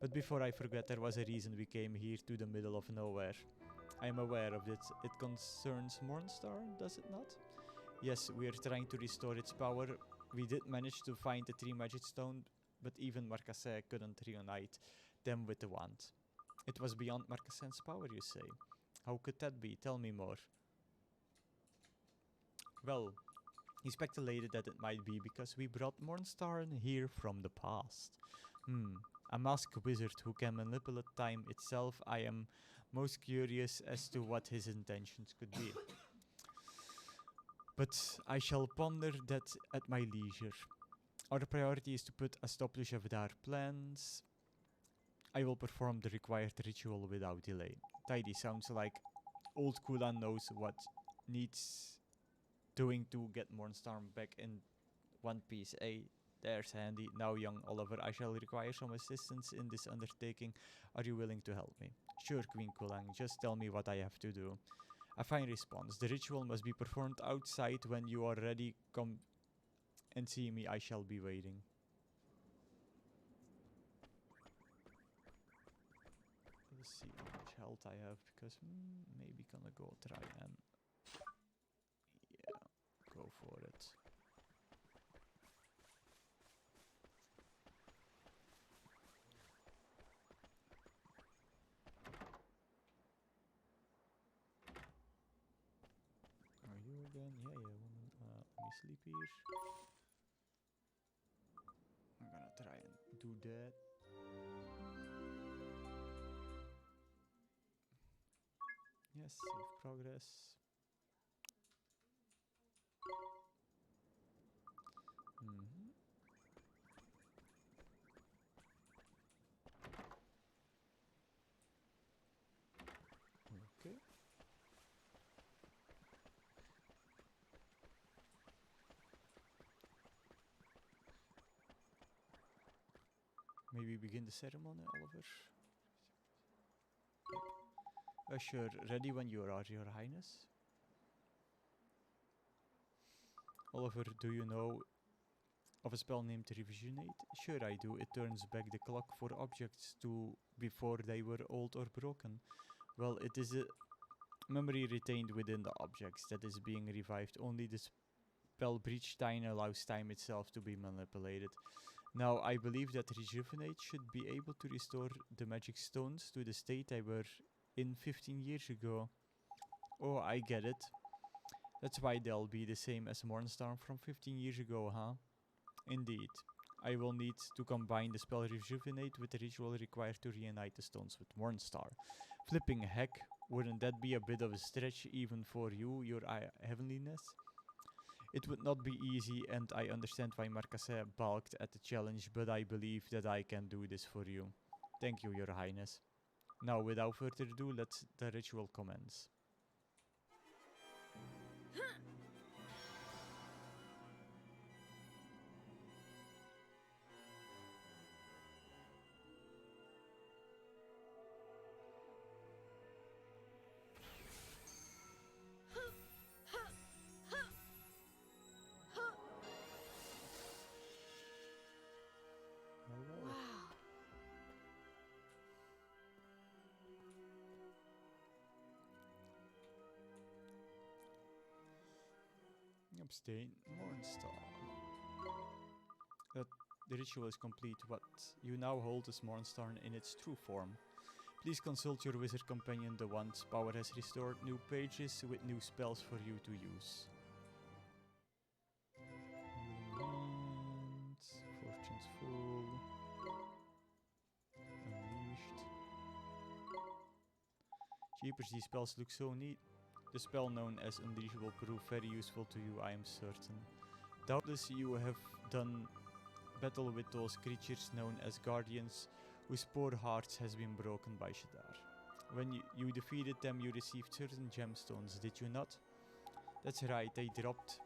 But before I forget, there was a reason we came here to the middle of nowhere. I am aware of it. It concerns Mornstar, does it not? Yes, we are trying to restore its power. We did manage to find the 3 magic stone, but even Marcasse couldn't reunite them with the wand. It was beyond Marcasse's power, you say? How could that be? Tell me more. Well, he speculated that it might be because we brought Mornstar here from the past. A masked wizard who can manipulate time itself. I am most curious as to what his intentions could be. But I shall ponder that at my leisure. Our priority is to put a stop to Shavdar plans. I will perform the required ritual without delay. Tidy sounds like old Kulan knows what needs doing to get Mornstar back in one piece. There's handy. Now, young Oliver, I shall require some assistance in this undertaking. Are you willing to help me? Sure, Queen Kulang. Just tell me what I have to do. A fine response. The ritual must be performed outside. When you are ready, come and see me. I shall be waiting. Let's see how much health I have, because maybe gonna go try and yeah, go for it. Are you again? Yeah, woman. Let me sleep here. I'm gonna try and do that. Yes, save progress. Okay. Maybe begin the ceremony, Oliver. Sure, ready when you are, Your Highness. Oliver, do you know of a spell named Revisionate? Sure I do. It turns back the clock for objects to before they were old or broken. Well, it is a memory retained within the objects that is being revived. Only the spell breach time allows time itself to be manipulated. Now, I believe that Rejuvenate should be able to restore the magic stones to the state they were in 15 years ago. Oh, I get it. That's why they'll be the same as Mornstar from 15 years ago, huh? Indeed. I will need to combine the spell Rejuvenate with the ritual required to reunite the stones with Mornstar. Flipping heck, wouldn't that be a bit of a stretch even for you, Your Heavenliness? It would not be easy, and I understand why Marcasse balked at the challenge, but I believe that I can do this for you. Thank you, Your Highness. Now, without further ado, let the ritual commence. Abstain. Mornstar. That the ritual is complete. What you now hold is Mornstar in its true form. Please consult your wizard companion, the one's power has restored new pages with new spells for you to use. Healing Hand, Fortune's Full, Unleashed. Jeepers, these spells look so neat. The spell known as Unleash will prove very useful to you, I am certain. Doubtless you have done battle with those creatures known as Guardians, whose poor hearts has been broken by Shadar. When you defeated them, you received certain gemstones, did you not? That's right, they dropped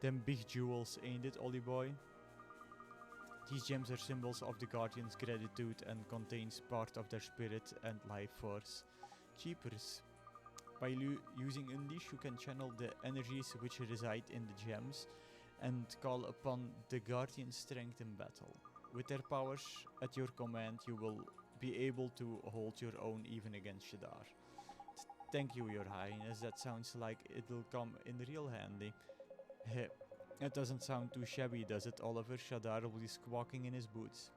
them big jewels, ain't it, Ollie boy? These gems are symbols of the Guardians' gratitude and contains part of their spirit and life force. Jeepers. By using Unleash, you can channel the energies which reside in the gems and call upon the Guardian strength in battle. With their powers at your command, you will be able to hold your own even against Shadar. Thank you, Your Highness. That sounds like it'll come in real handy. Heh. It doesn't sound too shabby, does it, Oliver? Shadar will be squawking in his boots.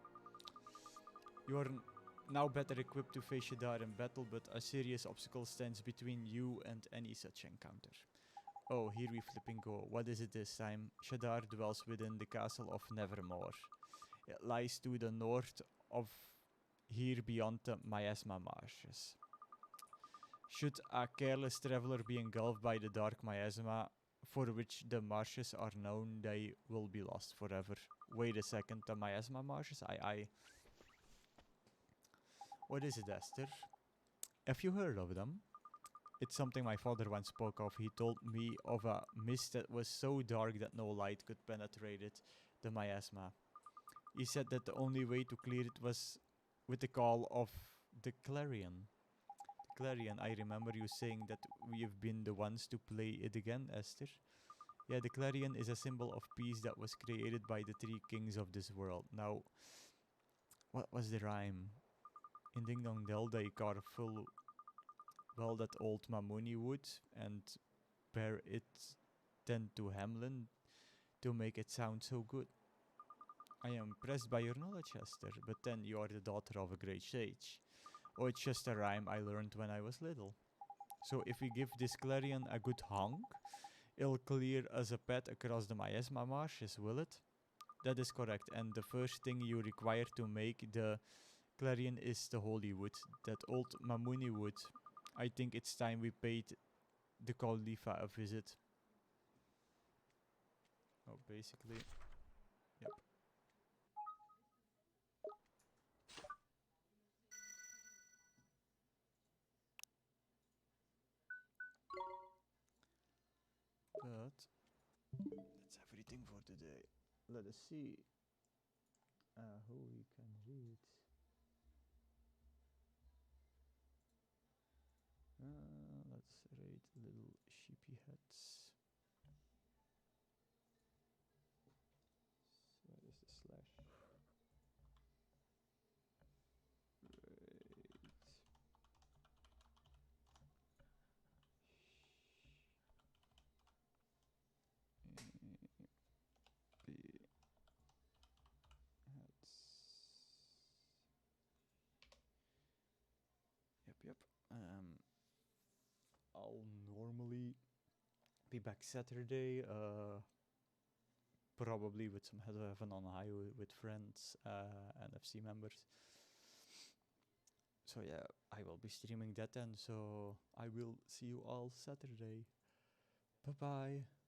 You are now better equipped to face Shadar in battle, but a serious obstacle stands between you and any such encounter. Oh, here we flipping go. What is it this time? Shadar dwells within the castle of Nevermore. It lies to the north of here beyond the Miasma marshes. Should a careless traveler be engulfed by the dark miasma, for which the marshes are known, they will be lost forever. Wait a second, the miasma marshes? Aye. What is it, Esther? Have you heard of them? It's something my father once spoke of. He told me of a mist that was so dark that no light could penetrate it, the miasma. He said that the only way to clear it was with the call of the clarion. Clarion, I remember you saying that we've been the ones to play it again, Esther. Yeah, the clarion is a symbol of peace that was created by the three kings of this world. Now, what was the rhyme? In Ding Dong Dell they carve full well that old Mamuni wood and bear it then to Hamlin to make it sound so good. I am impressed by your knowledge, Esther, but then you are the daughter of a great sage. Oh, it's just a rhyme I learned when I was little. So if we give this clarion a good honk, it'll clear us a path across the miasma marshes, will it? That is correct, and the first thing you require to make the clarion is the holy wood, that old Mamuni wood. I think it's time we paid the Khalifa a visit. Oh, basically, yep. But that's everything for today. Let us see who we can read. Let's rate little sheepy heads. So where is the slash? Rate. B heads. Yep. I'll normally be back Saturday. Probably with some heaven on high with friends and FC members. So yeah, I will be streaming that then. So I will see you all Saturday. Bye bye.